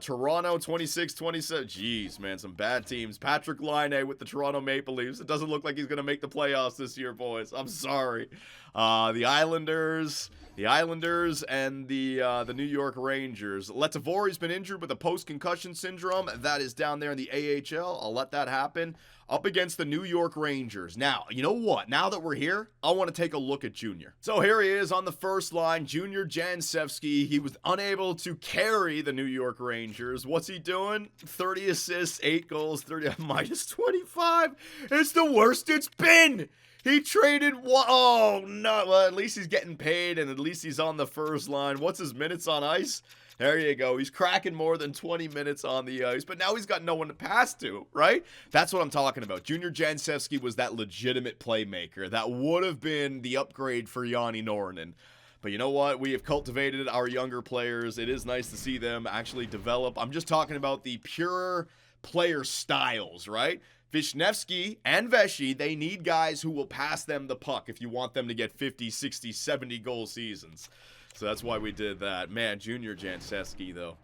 Toronto, 26-27. Jeez, man, some bad teams. Patrick Laine with the Toronto Maple Leafs. It doesn't look like he's going to make the playoffs this year, boys. I'm sorry. The Islanders and the New York Rangers. Letavori's been injured with a post-concussion syndrome. That is down there in the AHL. I'll let that happen. Up against the New York Rangers. Now, you know what? Now that we're here, I want to take a look at Junior. So here he is on the first line, Junior Jansevsky. He was unable to carry the New York Rangers. What's he doing? 30 assists, 8 goals, 30 minus 25. It's the worst it's been. He traded one. Oh, no. Well, at least he's getting paid, and at least he's on the first line. What's his minutes on ice? There you go. He's cracking more than 20 minutes on the ice, but now he's got no one to pass to, right? That's what I'm talking about. Junior Jansevsky was that legitimate playmaker. That would have been the upgrade for Yanni Norinen. But you know what? We have cultivated our younger players. It is nice to see them actually develop. I'm just talking about the pure player styles, right? Vishnevsky and Veshy, they need guys who will pass them the puck if you want them to get 50, 60, 70 goal seasons. So that's why we did that. Man, Junior Jansevsky, though.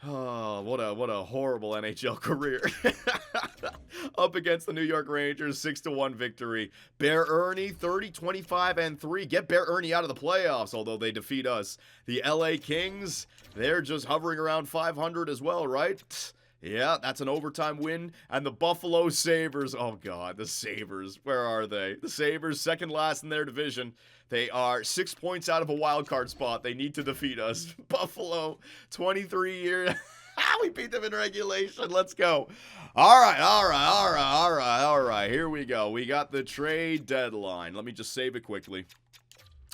Oh, what a horrible NHL career. Up against the New York Rangers, 6-1 victory. Bear Ernie, 30-25-3. Get Bear Ernie out of the playoffs, although they defeat us. The LA Kings, they're just hovering around 500 as well, right? Yeah, that's an overtime win. And the Buffalo Sabres, oh God, the Sabres, where are they? The Sabres, second last in their division. They are 6 points out of a wild card spot. They need to defeat us. Buffalo, 23 years. We beat them in regulation. Let's go. All right. Here we go. We got the trade deadline. Let me just save it quickly,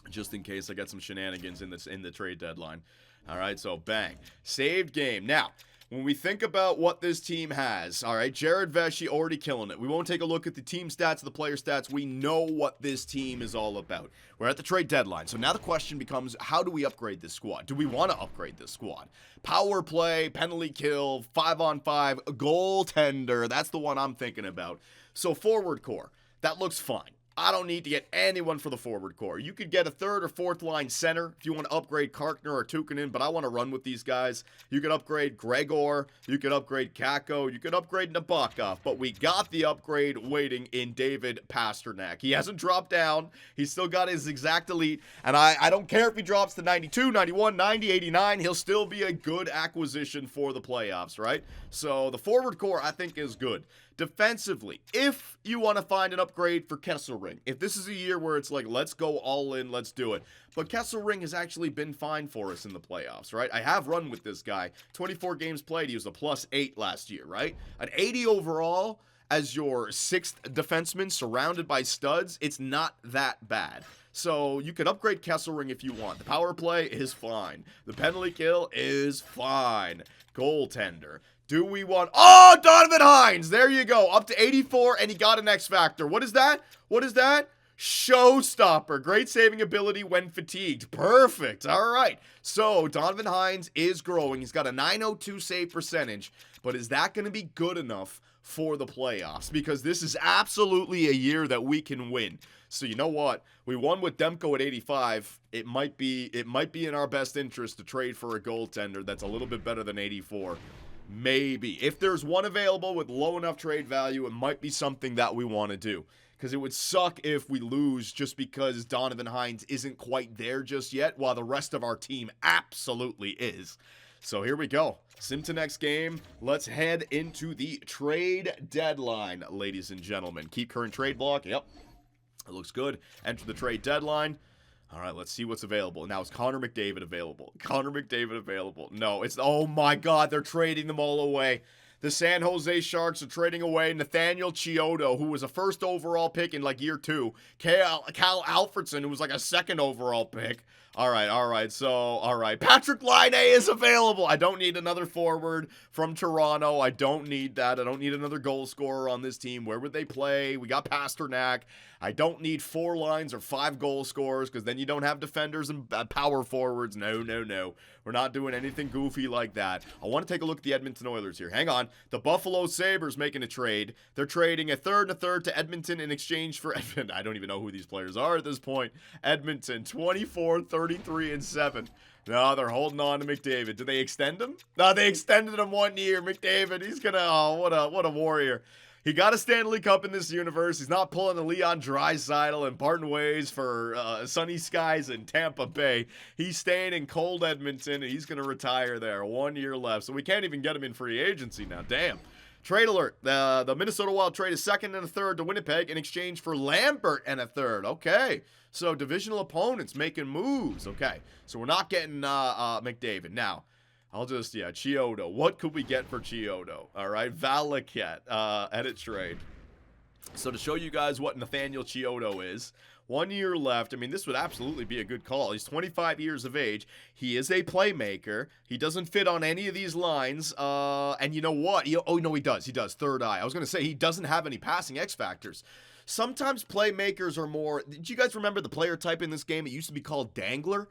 just in case I got some shenanigans in the trade deadline. All right, so bang. Saved game. Now, when we think about what this team has, all right, Jared Veshy already killing it. We won't take a look at the team stats, the player stats. We know what this team is all about. We're at the trade deadline. So now the question becomes, how do we upgrade this squad? Do we want to upgrade this squad? Power play, penalty kill, 5-on-5, goaltender. That's the one I'm thinking about. So forward core, that looks fine. I don't need to get anyone for the forward core. You could get a third or fourth line center if you want to upgrade Karkner or Tukkanen, but I want to run with these guys. You could upgrade Gregor. You could upgrade Kakko. You could upgrade Nabokov, but we got the upgrade waiting in David Pastrnak. He hasn't dropped down. He's still got his exact elite, and I don't care if he drops to 92, 91, 90, 89. He'll still be a good acquisition for the playoffs, right? So the forward core, I think, is good. Defensively, if you want to find an upgrade for Kesselring, if this is a year where it's like, let's go all in, let's do it. But Kesselring has actually been fine for us in the playoffs, right? I have run with this guy. 24 games played, he was a +8 last year, right? An 80 overall as your 6th defenseman surrounded by studs, it's not that bad. So you can upgrade Kesselring if you want. The power play is fine. The penalty kill is fine. Goaltender. Do we want... Oh, Donovan Hines! There you go. Up to 84, and he got an X Factor. What is that? What is that? Showstopper. Great saving ability when fatigued. Perfect. All right. So, Donovan Hines is growing. He's got a .902 save percentage. But is that going to be good enough for the playoffs? Because this is absolutely a year that we can win. So, you know what? We won with Demko at 85. It might be in our best interest to trade for a goaltender that's a little bit better than 84. Maybe. If there's one available with low enough trade value, it might be something that we want to do. Because it would suck if we lose just because Donovan Hines isn't quite there just yet, while the rest of our team absolutely is. So here we go. Sim to next game. Let's head into the trade deadline, ladies and gentlemen. Keep current trade block. Yep. It looks good. Enter the trade deadline. All right, let's see what's available. Now, is Connor McDavid available? Connor McDavid available? No, it's... Oh, my God, they're trading them all away. The San Jose Sharks are trading away Nathaniel Chiodo, who was a first overall pick in, like, year 2. Cal Alfredson, who was, like, a second overall pick. All right. So, all right. Patrick Laine is available. I don't need another forward from Toronto. I don't need that. I don't need another goal scorer on this team. Where would they play? We got Pastrnak. I don't need 4 lines or 5 goal scorers because then you don't have defenders and power forwards. No. We're not doing anything goofy like that. I want to take a look at the Edmonton Oilers here. Hang on. The Buffalo Sabres making a trade. They're trading a third and a third to Edmonton in exchange for Edmonton. I don't even know who these players are at this point. Edmonton, 24, 33, and 7. No, they're holding on to McDavid. Did they extend him? No, they extended him 1 year. McDavid, he's gonna... Oh, what a warrior. He got a Stanley Cup in this universe. He's not pulling a Leon Draisaitl and parting ways for sunny skies in Tampa Bay. He's staying in cold Edmonton, and he's going to retire there. 1 year left, so we can't even get him in free agency now. Damn. Trade alert. The Minnesota Wild trade a second and a third to Winnipeg in exchange for Lambert and a third. Okay. So divisional opponents making moves. Okay. So we're not getting McDavid. Now, I'll just, Chiodo. What could we get for Chiodo? All right, Valaket, edit trade. So to show you guys what Nathaniel Chiodo is, 1 year left. I mean, this would absolutely be a good call. He's 25 years of age. He is a playmaker. He doesn't fit on any of these lines. And you know what? Oh, no, he does. He does. Third eye. I was going to say he doesn't have any passing X factors. Sometimes playmakers are more... Did you guys remember the player type in this game? It used to be called Dangler.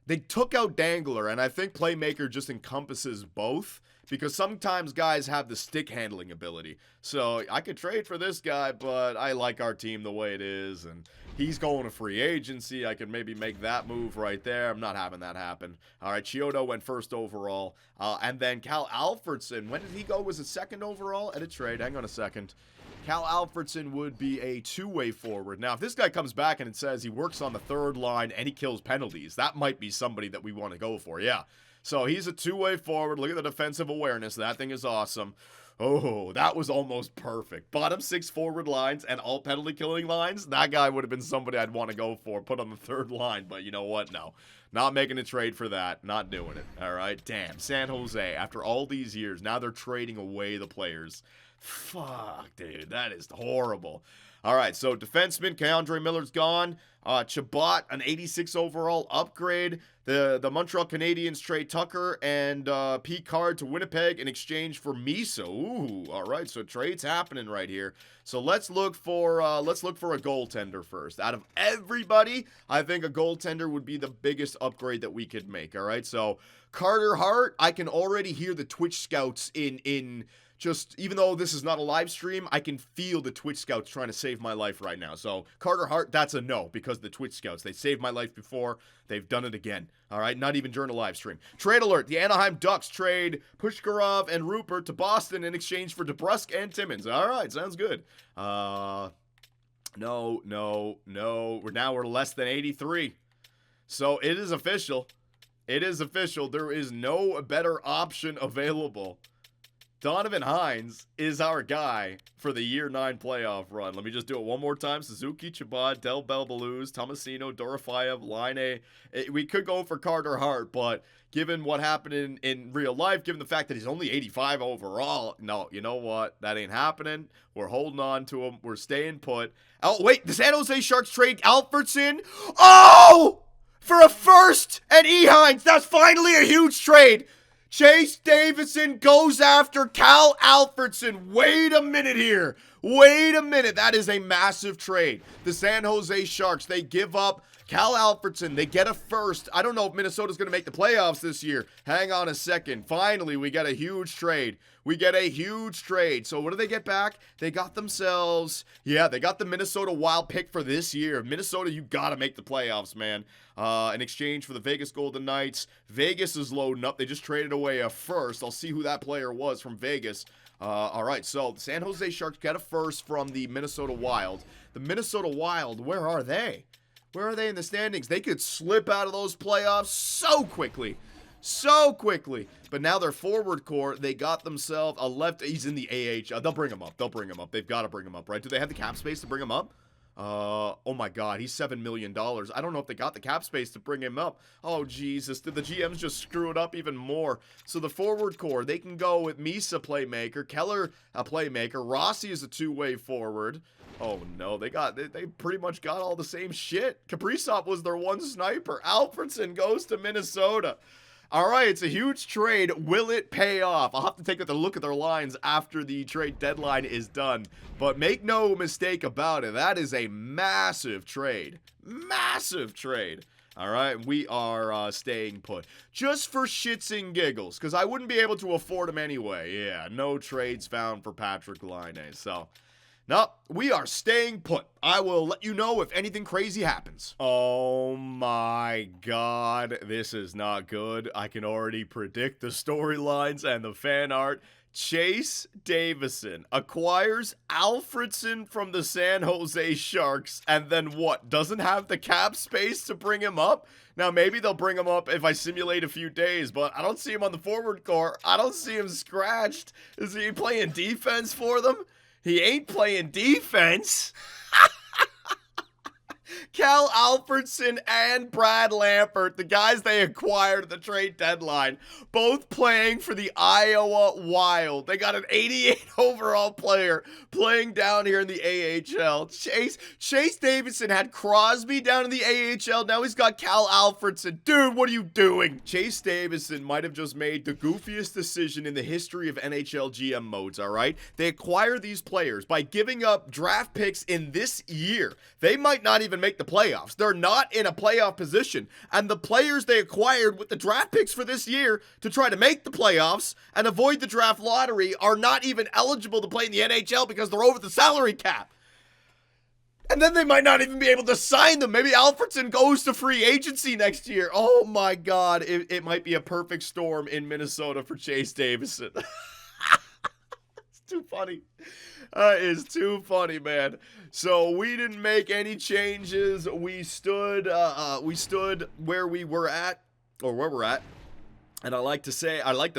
They took out Dangler, and I think Playmaker just encompasses both, because sometimes guys have the stick handling ability. So I could trade for this guy, but I like our team the way it is, and he's going to free agency. I could maybe make that move right there. I'm not having that happen. All right, Chiodo went first overall, and then Cal Alfredson. When did he go? Was it second overall at a trade? Hang on a second. Cal Alfredson would be a two-way forward. Now, if this guy comes back and it says he works on the third line and he kills penalties, that might be somebody that we want to go for, yeah. So he's a two-way forward. Look at the defensive awareness. That thing is awesome. Oh, that was almost perfect. Bottom 6 forward lines and all penalty-killing lines, that guy would have been somebody I'd want to go for, put on the third line. But you know what? No. Not making a trade for that. Not doing it. All right? Damn. San Jose, after all these years, now they're trading away the players. Fuck, dude, that is horrible. All right, so defenseman, Keandre Miller's gone. Chabot, an 86 overall upgrade. The Montreal Canadiens trade Tucker and Picard to Winnipeg in exchange for Miso. Ooh, all right, so trades happening right here. So let's look for a goaltender first. Out of everybody, I think a goaltender would be the biggest upgrade that we could make. All right, so Carter Hart, I can already hear the Twitch scouts in just, even though this is not a live stream, I can feel the Twitch scouts trying to save my life right now. So, Carter Hart, that's a no, because the Twitch scouts, they saved my life before, they've done it again. All right, not even during a live stream. Trade alert, the Anaheim Ducks trade Pushkarov and Rupert to Boston in exchange for DeBrusk and Timmins. All right, sounds good. No. We're less than 83. So, it is official. It is official. There is no better option available. Donovan Hines is our guy for the year 9 playoff run. Let me just do it one more time. Suzuki, Chabot, Del Belbaluz, Tomasino, Dorofeyev, Line. We could go for Carter Hart, but given what happened in real life, given the fact that he's only 85 overall, no, you know what? That ain't happening. We're holding on to him. We're staying put. Oh, wait, the San Jose Sharks trade Alfredson. Oh! For a first and E. Hines. That's finally a huge trade. Chase Davison goes after Cal Alfredson. Wait a minute here. Wait a minute. That is a massive trade. The San Jose Sharks, they give up Cal Alfredson. They get a first. I don't know if Minnesota's going to make the playoffs this year. Hang on a second. Finally, we get a huge trade. We get a huge trade. So what do they get back? They got themselves, they got the Minnesota Wild pick for this year. Minnesota, you got to make the playoffs, man. In exchange for the Vegas Golden Knights. Vegas is loading up. They just traded away a first. I'll see who that player was from Vegas. All right, so the San Jose Sharks get a first from the Minnesota Wild. The Minnesota Wild, where are they? Where are they in the standings? They could slip out of those playoffs so quickly. So quickly. But now their forward core, they got themselves a left. He's in the AHL. They'll bring him up. They'll bring him up. They've got to bring him up, right? Do they have the cap space to bring him up? Oh my God, he's $7 million. I don't know if they got the cap space to bring him up. Oh, Jesus. Did the GMs just screw it up even more? So the forward core, they can go with Misa playmaker, Keller a playmaker, Rossi is a two-way forward. Oh no, they pretty much got all the same shit. Kaprizov was their one sniper. Alfredson goes to Minnesota. All right, it's a huge trade. Will it pay off? I'll have to take a look at their lines after the trade deadline is done. But make no mistake about it, that is a massive trade. Massive trade. All right, we are staying put. Just for shits and giggles, because I wouldn't be able to afford him anyway. Yeah, no trades found for Patrik Laine. So, no, we are staying put. I will let you know if anything crazy happens. Oh my God, this is not good. I can already predict the storylines and the fan art. Chase Davison acquires Alfredson from the San Jose Sharks, and then what? Doesn't have the cap space to bring him up? Now, maybe they'll bring him up if I simulate a few days, but I don't see him on the forward core. I don't see him scratched. Is he playing defense for them? He ain't playing defense. Cal Alfredson and Brad Lampert, the guys they acquired at the trade deadline, both playing for the Iowa Wild. They got an 88 overall player playing down here in the AHL. Chase Davison had Crosby down in the AHL. Now he's got Cal Alfredson. Dude, what are you doing? Chase Davison might have just made the goofiest decision in the history of NHL GM modes, all right? They acquire these players by giving up draft picks in this year. They might not even make the playoffs. They're not in a playoff position. And the players they acquired with the draft picks for this year to try to make the playoffs and avoid the draft lottery are not even eligible to play in the NHL because they're over the salary cap. And then they might not even be able to sign them. Maybe Alfredson goes to free agency next year. Oh my God. It might be a perfect storm in Minnesota for Chase Davison. It's too funny. It's too funny, man. So we didn't make any changes. We stood where we were at, or where we're at. And I like to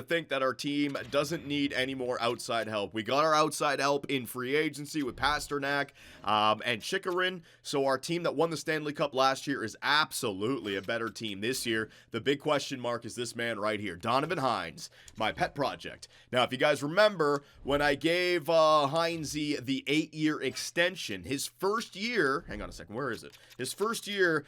think that our team doesn't need any more outside help. We got our outside help in free agency with Pastrnak and Chikarin. So our team that won the Stanley Cup last year is absolutely a better team this year. The big question mark is this man right here, Donovan Hines, my pet project. Now, if you guys remember, when I gave Hinesy the 8-year extension, his first year, hang on a second, where is it? His first year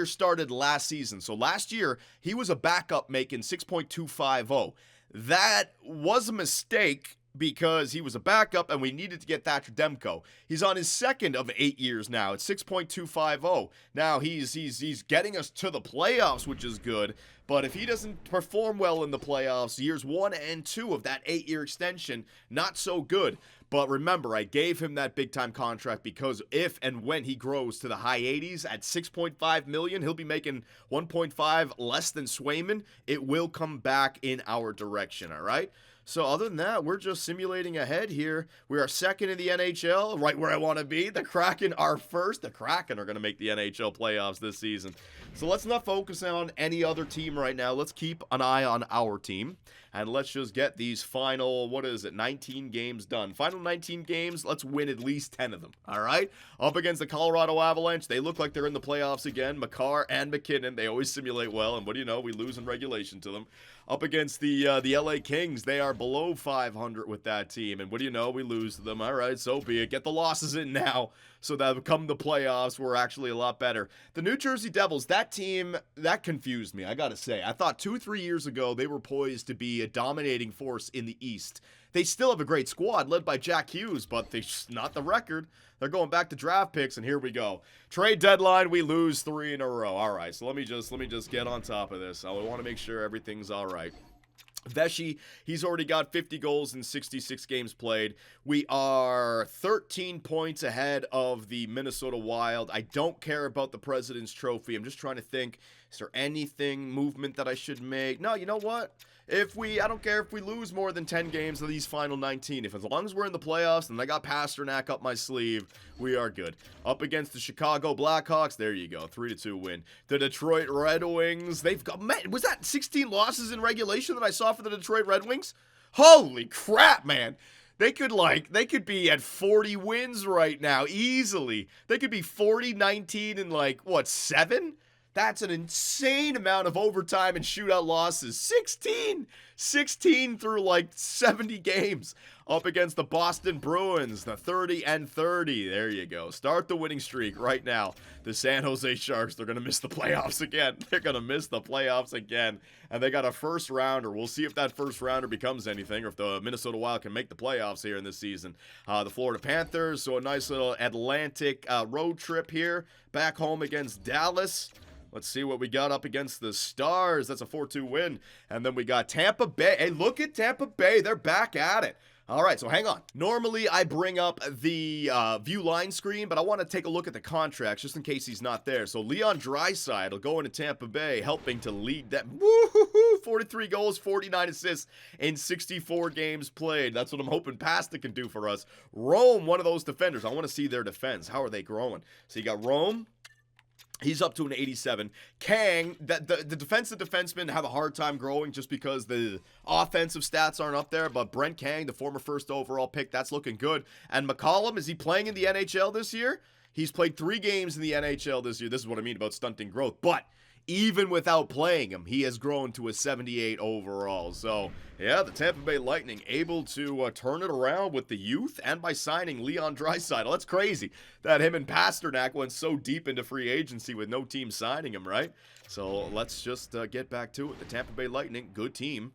started last season. So last year, he was a backup making 6.250. That was a mistake because he was a backup and we needed to get Thatcher Demko. He's on his second of 8 years now. It's 6.250. Now he's getting us to the playoffs, which is good. But if he doesn't perform well in the playoffs, years 1 and 2 of that 8-year extension, not so good. But remember, I gave him that big-time contract because if and when he grows to the high 80s at $6.5 million, he'll be making 1.5 less than Swayman. It will come back in our direction, all right? So other than that, we're just simulating ahead here. We are second in the NHL, right where I want to be. The Kraken are first. The Kraken are going to make the NHL playoffs this season. So let's not focus on any other team right now. Let's keep an eye on our team. and let's just get these final, 19 games done. Final 19 games, let's win at least 10 of them, all right? Up against the Colorado Avalanche, they look like they're in the playoffs again. Makar and McKinnon, they always simulate well, and what do you know, we lose in regulation to them. Up against the LA Kings, they are below 500 with that team, and what do you know, we lose to them. All right, so be it. Get the losses in now, so that come the playoffs, we're actually a lot better. The New Jersey Devils, that team, that confused me, I gotta say. I thought 2-3 years ago, they were poised to be a dominating force in the East. They still have a great squad led by Jack Hughes, but they're just not the record. They're going back to draft picks, and here we go. Trade deadline, we lose 3 in a row. All right, so let me just get on top of this. I want to make sure everything's all right. Vesey, he's already got 50 goals in 66 games played. We are 13 points ahead of the Minnesota Wild. I don't care about the President's Trophy. I'm just trying to think, is there anything, movement that I should make? No, you know what? I don't care if we lose more than 10 games of these final 19. As long as we're in the playoffs and I got Pastrnak up my sleeve, we are good. Up against the Chicago Blackhawks, there you go, 3-2 win. The Detroit Red Wings, they've got, man, was that 16 losses in regulation that I saw for the Detroit Red Wings? Holy crap, man. They could be at 40 wins right now, easily. They could be 40-19 in 7? That's an insane amount of overtime and shootout losses. 16 through 70 games. Up against the Boston Bruins, the 30-30. There you go. Start the winning streak right now. The San Jose Sharks, they're going to miss the playoffs again. They're going to miss the playoffs again. And they got a first rounder. We'll see if that first rounder becomes anything, or if the Minnesota Wild can make the playoffs here in this season. The Florida Panthers, so a nice little Atlantic road trip here. Back home against Dallas. Let's see what we got up against the Stars. That's a 4-2 win. And then we got Tampa Bay. Hey, look at Tampa Bay. They're back at it. All right, so hang on. Normally, I bring up the view line screen, but I want to take a look at the contracts just in case he's not there. So Leon Draisaitl will go into Tampa Bay, helping to lead that. Woo-hoo-hoo, 43 goals, 49 assists in 64 games played. That's what I'm hoping Pastrnak can do for us. Rome, one of those defenders. I want to see their defense. How are they growing? So you got Rome. He's up to an 87. Kang, the defensive defensemen have a hard time growing just because the offensive stats aren't up there. But Brent Kang, the former first overall pick, that's looking good. And McCollum, is he playing in the NHL this year? He's played 3 games in the NHL this year. This is what I mean about stunting growth. But even without playing him, he has grown to a 78 overall. So, yeah, the Tampa Bay Lightning able to turn it around with the youth and by signing Leon Draisaitl. That's crazy that him and Pastrnak went so deep into free agency with no team signing him, right? So let's just get back to it. The Tampa Bay Lightning, good team.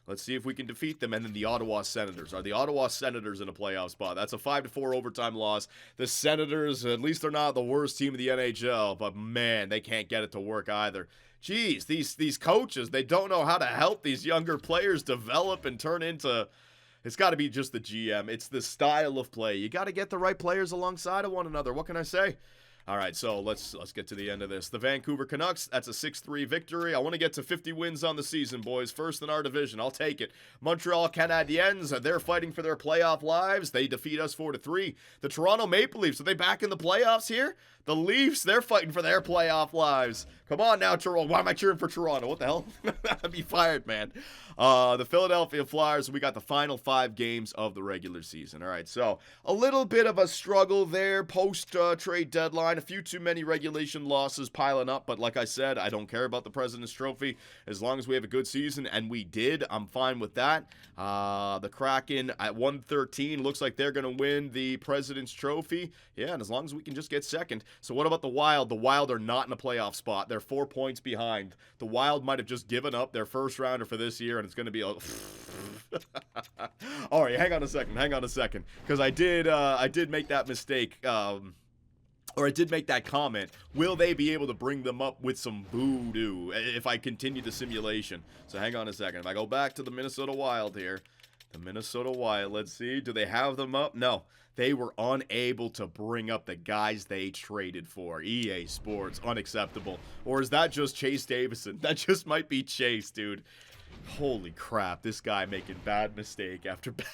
Let's see if we can defeat them. And then the Ottawa Senators. Are the Ottawa Senators in a playoff spot? That's a 5-4 overtime loss. The Senators, at least they're not the worst team in the NHL, but man, they can't get it to work either. Jeez, these coaches, they don't know how to help these younger players develop and turn into... It's got to be just the GM. It's the style of play. You got to get the right players alongside of one another. What can I say? All right, so let's get to the end of this. The Vancouver Canucks, that's a 6-3 victory. I want to get to 50 wins on the season, boys. First in our division. I'll take it. Montreal Canadiens, they're fighting for their playoff lives. They defeat us 4-3. The Toronto Maple Leafs, are they back in the playoffs here? The Leafs, they're fighting for their playoff lives. Come on now, Toronto. Why am I cheering for Toronto? What the hell? I'd be fired, man. The Philadelphia Flyers, we got the final 5 games of the regular season. All right, so a little bit of a struggle there post-trade deadline. A few too many regulation losses piling up, but like I said, I don't care about the President's Trophy. As long as we have a good season, and we did, I'm fine with that. The Kraken at 113, looks like they're going to win the President's Trophy. Yeah, and as long as we can just get second. So what about the Wild? The Wild are not in a playoff spot. They're 4 points behind. The Wild might have just given up their first rounder for this year, and it's going to be a... All right, hang on a second, because I did make that mistake, or I did make that comment. Will they be able to bring them up with some voodoo if I continue the simulation? So hang on a second. If I go back to the Minnesota Wild here, the Minnesota Wild, let's see, do they have them up? No. They were unable to bring up the guys they traded for. EA Sports, unacceptable. Or is that just Chase Davison? That just might be Chase, dude. Holy crap, this guy making bad mistake after bad.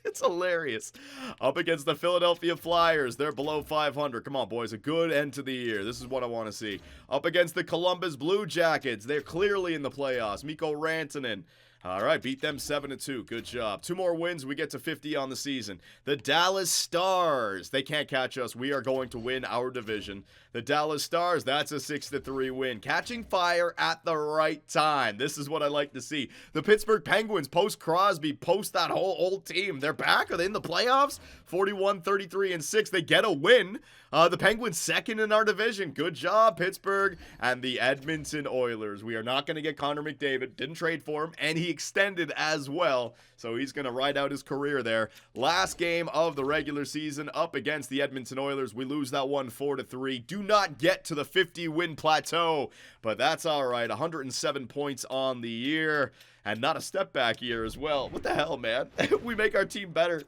It's hilarious. Up against the Philadelphia Flyers. They're below 500. Come on, boys. A good end to the year. This is what I want to see. Up against the Columbus Blue Jackets. They're clearly in the playoffs. Mikko Rantanen. All right, beat them 7-2. Good job. 2 more wins, we get to 50 on the season. The Dallas Stars. They can't catch us. We are going to win our division. The Dallas Stars, that's a 6-3 win. Catching fire at the right time. This is what I like to see. The Pittsburgh Penguins, post Crosby, post that whole old team. They're back. Are they in the playoffs? 41-33-6. They get a win. The Penguins second in our division. Good job, Pittsburgh. And the Edmonton Oilers. We are not going to get Connor McDavid. Didn't trade for him. And he extended as well. So he's going to ride out his career there. Last game of the regular season up against the Edmonton Oilers. We lose that one 4-3. Do not get to the 50-win plateau. But that's all right. 107 points on the year. And not a step back year as well. What the hell, man? We make our team better.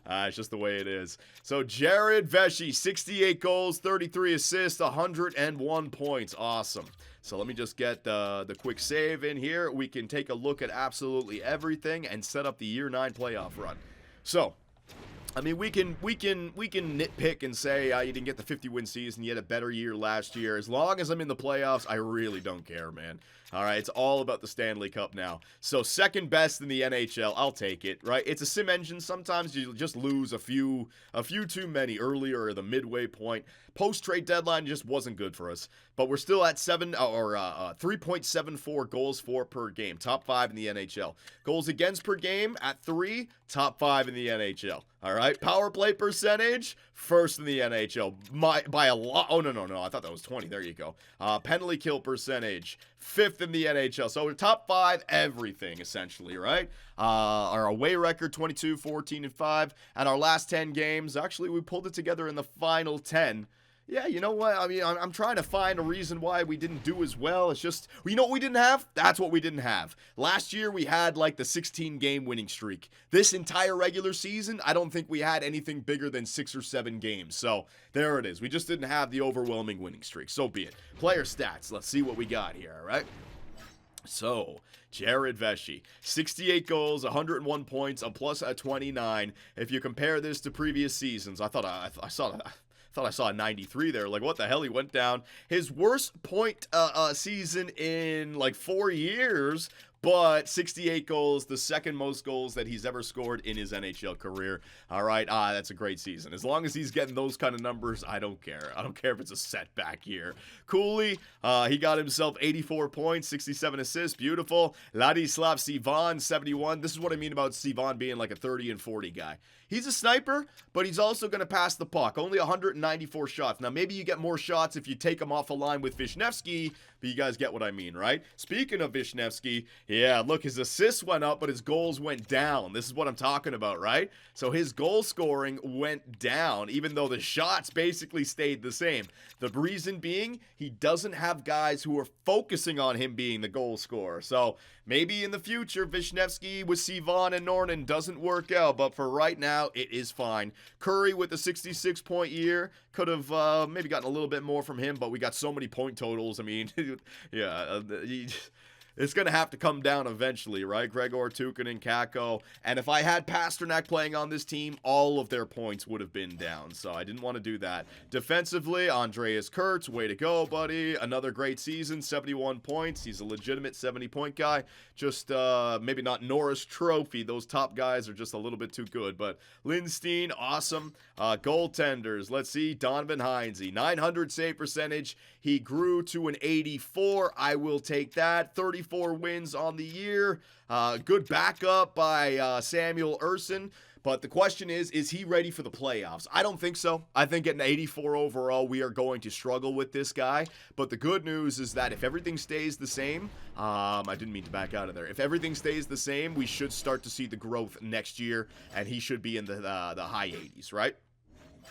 It's just the way it is. So Jared Vesey, 68 goals, 33 assists, 101 points. Awesome. So let me just get the quick save in here. We can take a look at absolutely everything and set up the year 9 playoff run. So, I mean, we can nitpick and say you didn't get the 50-win season. You had a better year last year. As long as I'm in the playoffs, I really don't care, man. All right, it's all about the Stanley Cup now. So second best in the NHL, I'll take it, right? It's a sim engine. Sometimes you just lose a few too many earlier or the midway point. Post-trade deadline just wasn't good for us. But we're still at 3.74 goals for per game, top 5 in the NHL. Goals against per game at 3, top 5 in the NHL. All right, power play percentage, first in the NHL by a lot. Oh, no, I thought that was 20. There you go. Penalty kill percentage, 5th in the NHL. So we're top 5 everything, essentially, right? Our away record, 22, 14, and 5. And our last 10 games, actually, we pulled it together in the final 10. Yeah, you know what? I mean, I'm trying to find a reason why we didn't do as well. It's just, you know what we didn't have? That's what we didn't have. Last year, we had like the 16-game winning streak. This entire regular season, I don't think we had anything bigger than 6 or 7 games. So, there it is. We just didn't have the overwhelming winning streak. So be it. Player stats. Let's see what we got here, all right? So, Jared Vesey, 68 goals, 101 points, a plus at 29. If you compare this to previous seasons, I thought I saw a 93 there. Like, what the hell? He went down. His worst point season in like 4 years, but 68 goals, the second most goals that he's ever scored in his NHL career. All right, that's a great season. As long as he's getting those kind of numbers, I don't care. I don't care if it's a setback year. Cooley, he got himself 84 points, 67 assists. Beautiful. Ladislav Sivan, 71. This is what I mean about Sivan being like a 30 and 40 guy. He's a sniper, but he's also going to pass the puck. Only 194 shots. Now, maybe you get more shots if you take him off a line with Vishnevsky, but you guys get what I mean, right? Speaking of Vishnevsky, yeah, look, his assists went up, but his goals went down. This is what I'm talking about, right? So his goal scoring went down, even though the shots basically stayed the same. The reason being, he doesn't have guys who are focusing on him being the goal scorer. So maybe in the future, Vishnevsky with Sivan and Norton doesn't work out, but for right now, it is fine. Curry with a 66-point year. Could have maybe gotten a little bit more from him, but we got so many point totals. I mean, yeah, it's going to have to come down eventually, right? Gregor, Tukkanen, Kakko. And if I had Pastrnak playing on this team, all of their points would have been down. So I didn't want to do that. Defensively, Andreas Kurtz, way to go, buddy. Another great season, 71 points. He's a legitimate 70-point guy. Just maybe not Norris Trophy. Those top guys are just a little bit too good. But Lindstein, awesome. Goaltenders, let's see. Donovan Heinze, 900 save percentage. He grew to an 84. I will take that. 34 wins on the year. Good backup by Samuel Urson. But the question is he ready for the playoffs? I don't think so. I think at an 84 overall, we are going to struggle with this guy. But the good news is that if everything stays the same, I didn't mean to back out of there. If everything stays the same, we should start to see the growth next year, and he should be in the high 80s, right?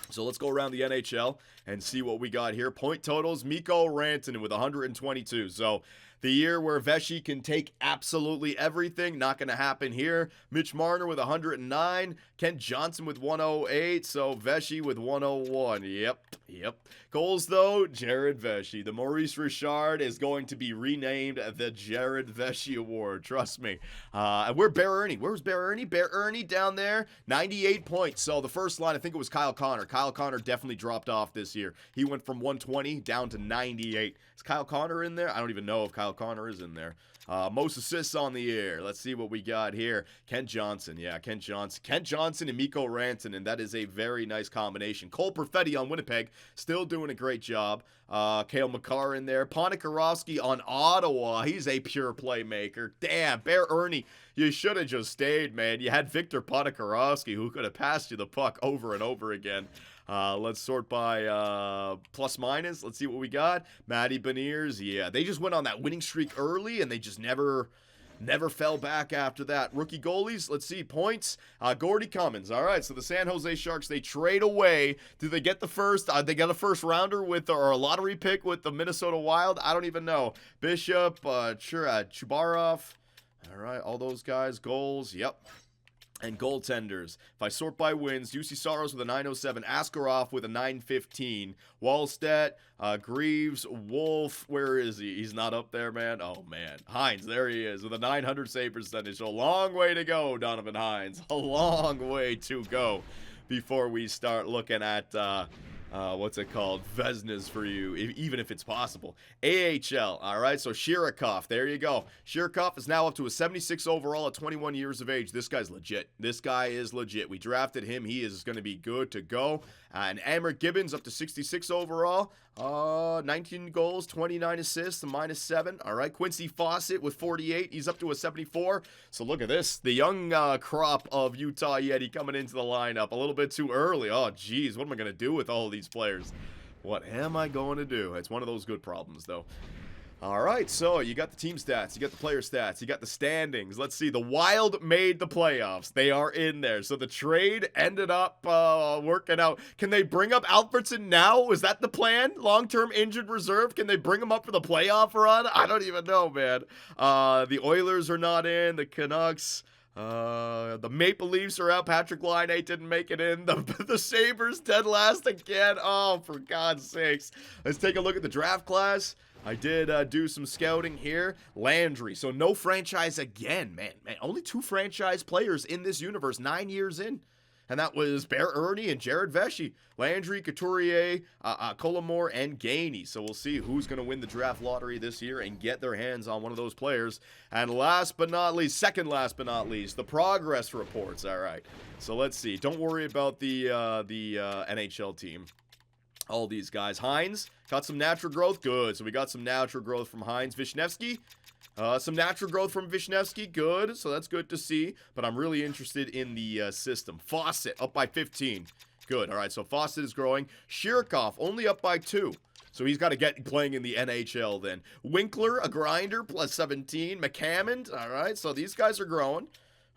So let's go around the NHL and see what we got here. Point totals, Mikko Rantanen with 122. So the year where Vesey can take absolutely everything, not going to happen here. Mitch Marner with 109. Kent Johnson with 108. So Vesey with 101. Yep. Goals, though, Jared Vesey. The Maurice Richard is going to be renamed the Jared Vesey Award. Trust me. And where's Bear Ernie? Where's Bear Ernie? Bear Ernie down there, 98 points. So the first line, I think it was Kyle Connor. Kyle Connor definitely dropped off this this year. He went from 120 down to 98. Is Kyle Connor in there? I don't even know if Kyle Connor is in there. Most assists on the year. Let's see what we got here. Kent Johnson. Yeah, Kent Johnson. Kent Johnson and Mikko Rantanen. That is a very nice combination. Cole Perfetti on Winnipeg. Still doing a great job. Cale Makar in there. Ponikarovsky on Ottawa. He's a pure playmaker. Damn, Bear Ernie. You should have just stayed, man. You had Victor Ponikarovsky, who could have passed you the puck over and over again. Let's sort by plus minus. Let's see what we got. Matty Beniers. Yeah, they just went on that winning streak early, and they just never fell back after that. Rookie goalies, let's see, points. Gordy Cummins. All right, so the San Jose Sharks, they trade away. Do they get the first? They got a first rounder with, or a lottery pick with the Minnesota Wild? I don't even know. Bishop, Chubarov. All right, all those guys. Goals, yep. And goaltenders. If I sort by wins, UC Soros with a 907, Askarov with a 915, Wallstedt, Greaves, Wolf, where is he? He's not up there, man. Oh, man. Hines, there he is with a 900 save percentage. A long way to go, Donovan Hines. A long way to go before we start looking at... what's it called? Vezinas for you, even if it's possible. AHL, all right, so Shirokov, there you go. Shirokov is now up to a 76 overall at 21 years of age. This guy's legit. This guy is legit. We drafted him. He is going to be good to go. And Amber Gibbons up to 66 overall. 19 goals, 29 assists, a -7. All right, Quincy Fawcett with 48. He's up to a 74. So look at this. The young crop of Utah Yeti coming into the lineup a little bit too early. Oh, geez, what am I going to do with all these players? What am I going to do? It's one of those good problems, though. All right, so you got the team stats, you got the player stats, you got the standings. Let's see, the Wild made the playoffs. They are in there. So the trade ended up working out. Can they bring up Alfredsson now? Was that the plan? Long-term injured reserve? Can they bring him up for the playoff run? I don't even know, man. The Oilers are not in. The Canucks... the Maple Leafs are out. Patrick Laine didn't make it in. The Sabres dead last again. Oh, for God's sakes. Let's take a look at the draft class. I did do some scouting here. Landry. So no franchise again. Man, only 2 franchise players in this universe 9 years in. And that was Bear Ernie and Jared Vesey. Landry, Couturier, Colomore, and Gainey. So we'll see who's going to win the draft lottery this year and get their hands on one of those players. And last but not least, second last but not least, the progress reports. All right. So let's see. Don't worry about the NHL team. All these guys. Hines, got some natural growth. Good. So we got some natural growth from Hines. Vishnevsky. Some natural growth from Vishnevsky. Good. So that's good to see. But I'm really interested in the system. Fawcett up by 15. Good. All right. So Fawcett is growing. Shirokov only up by 2. So he's got to get playing in the NHL then. Winkler, a grinder, plus 17. McCammond. All right. So these guys are growing.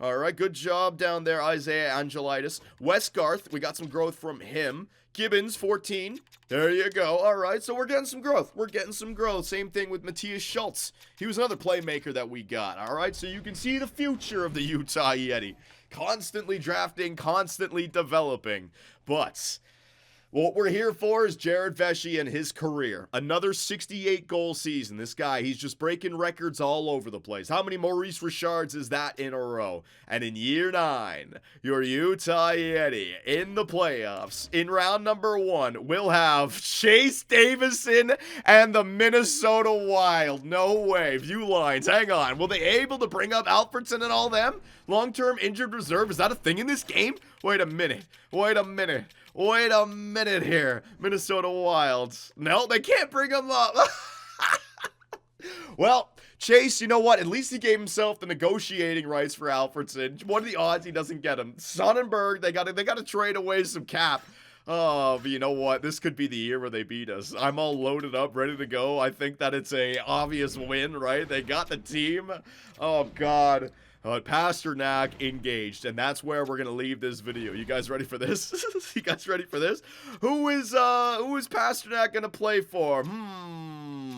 All right. Good job down there, Isaiah Angelitis. Westgarth, we got some growth from him. Gibbons, 14. There you go. All right, so we're getting some growth. We're getting some growth. Same thing with Matthias Schultz. He was another playmaker that we got. All right, so you can see the future of the Utah Yeti. Constantly drafting, constantly developing. But what we're here for is Jared Vesey and his career. Another 68-goal season. This guy, he's just breaking records all over the place. How many Maurice Richards is that in a row? And in year 9, your Utah Yeti in the playoffs, in round number 1, will have Chase Davison and the Minnesota Wild. No way. View lines. Hang on. Will they able to bring up Alfredsson and all them? Long-term injured reserve. Is that a thing in this game? Wait a minute. Wait a minute. Wait a minute here. Minnesota Wilds. No, they can't bring him up. Well, Chase, you know what? At least he gave himself the negotiating rights for Alfredsson. What are the odds he doesn't get him? Sonnenberg, they got to trade away some cap. Oh, but you know what? This could be the year where they beat us. I'm all loaded up, ready to go. I think that it's a obvious win, right? They got the team. Oh, God. Pastrnak engaged, and that's where we're gonna leave this video. You guys ready for this? You guys ready for this? Who is Pastrnak gonna play for?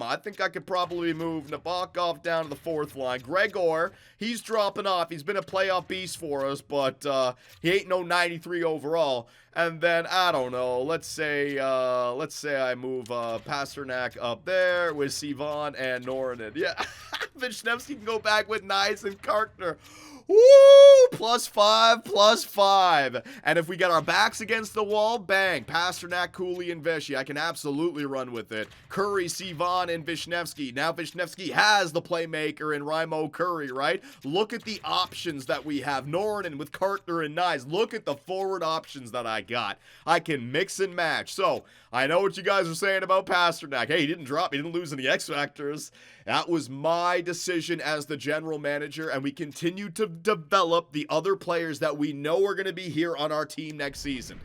I think I could probably move Nabokov down to the 4th line. Gregor, he's dropping off. He's been a playoff beast for us, but he ain't no 93 overall. And then, I don't know, let's say I move Pastrnak up there with Sivan and Norinen. Yeah, Vishnevsky can go back with Nice and Karkner. Woo! +5, +5. And if we get our backs against the wall, bang. Pastrnak, Cooley, and Vishy. I can absolutely run with it. Curry, Sivan, and Vishnevsky. Now Vishnevsky has the playmaker in Raimo Curry, right? Look at the options that we have. Norinen with Kartner and Nyes. Look at the forward options that I got. I can mix and match. So, I know what you guys are saying about Pastrnak. Hey, he didn't drop. He didn't lose any X Factors. That was my decision as the general manager, and we continue to develop the other players that we know are going to be here on our team next season.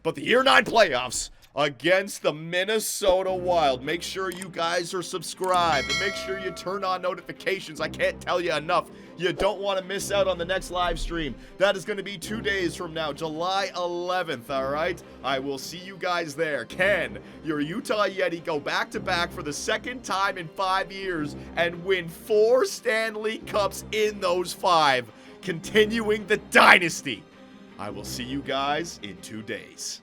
But the Year 9 playoffs against the Minnesota Wild. Make sure you guys are subscribed, and make sure you turn on notifications. I can't tell you enough. You don't want to miss out on the next live stream. That is going to be 2 days from now, July 11th, all right? I will see you guys there. Can your Utah Yeti go back-to-back for the second time in 5 years and win 4 Stanley Cups in those 5, continuing the dynasty? I will see you guys in 2 days.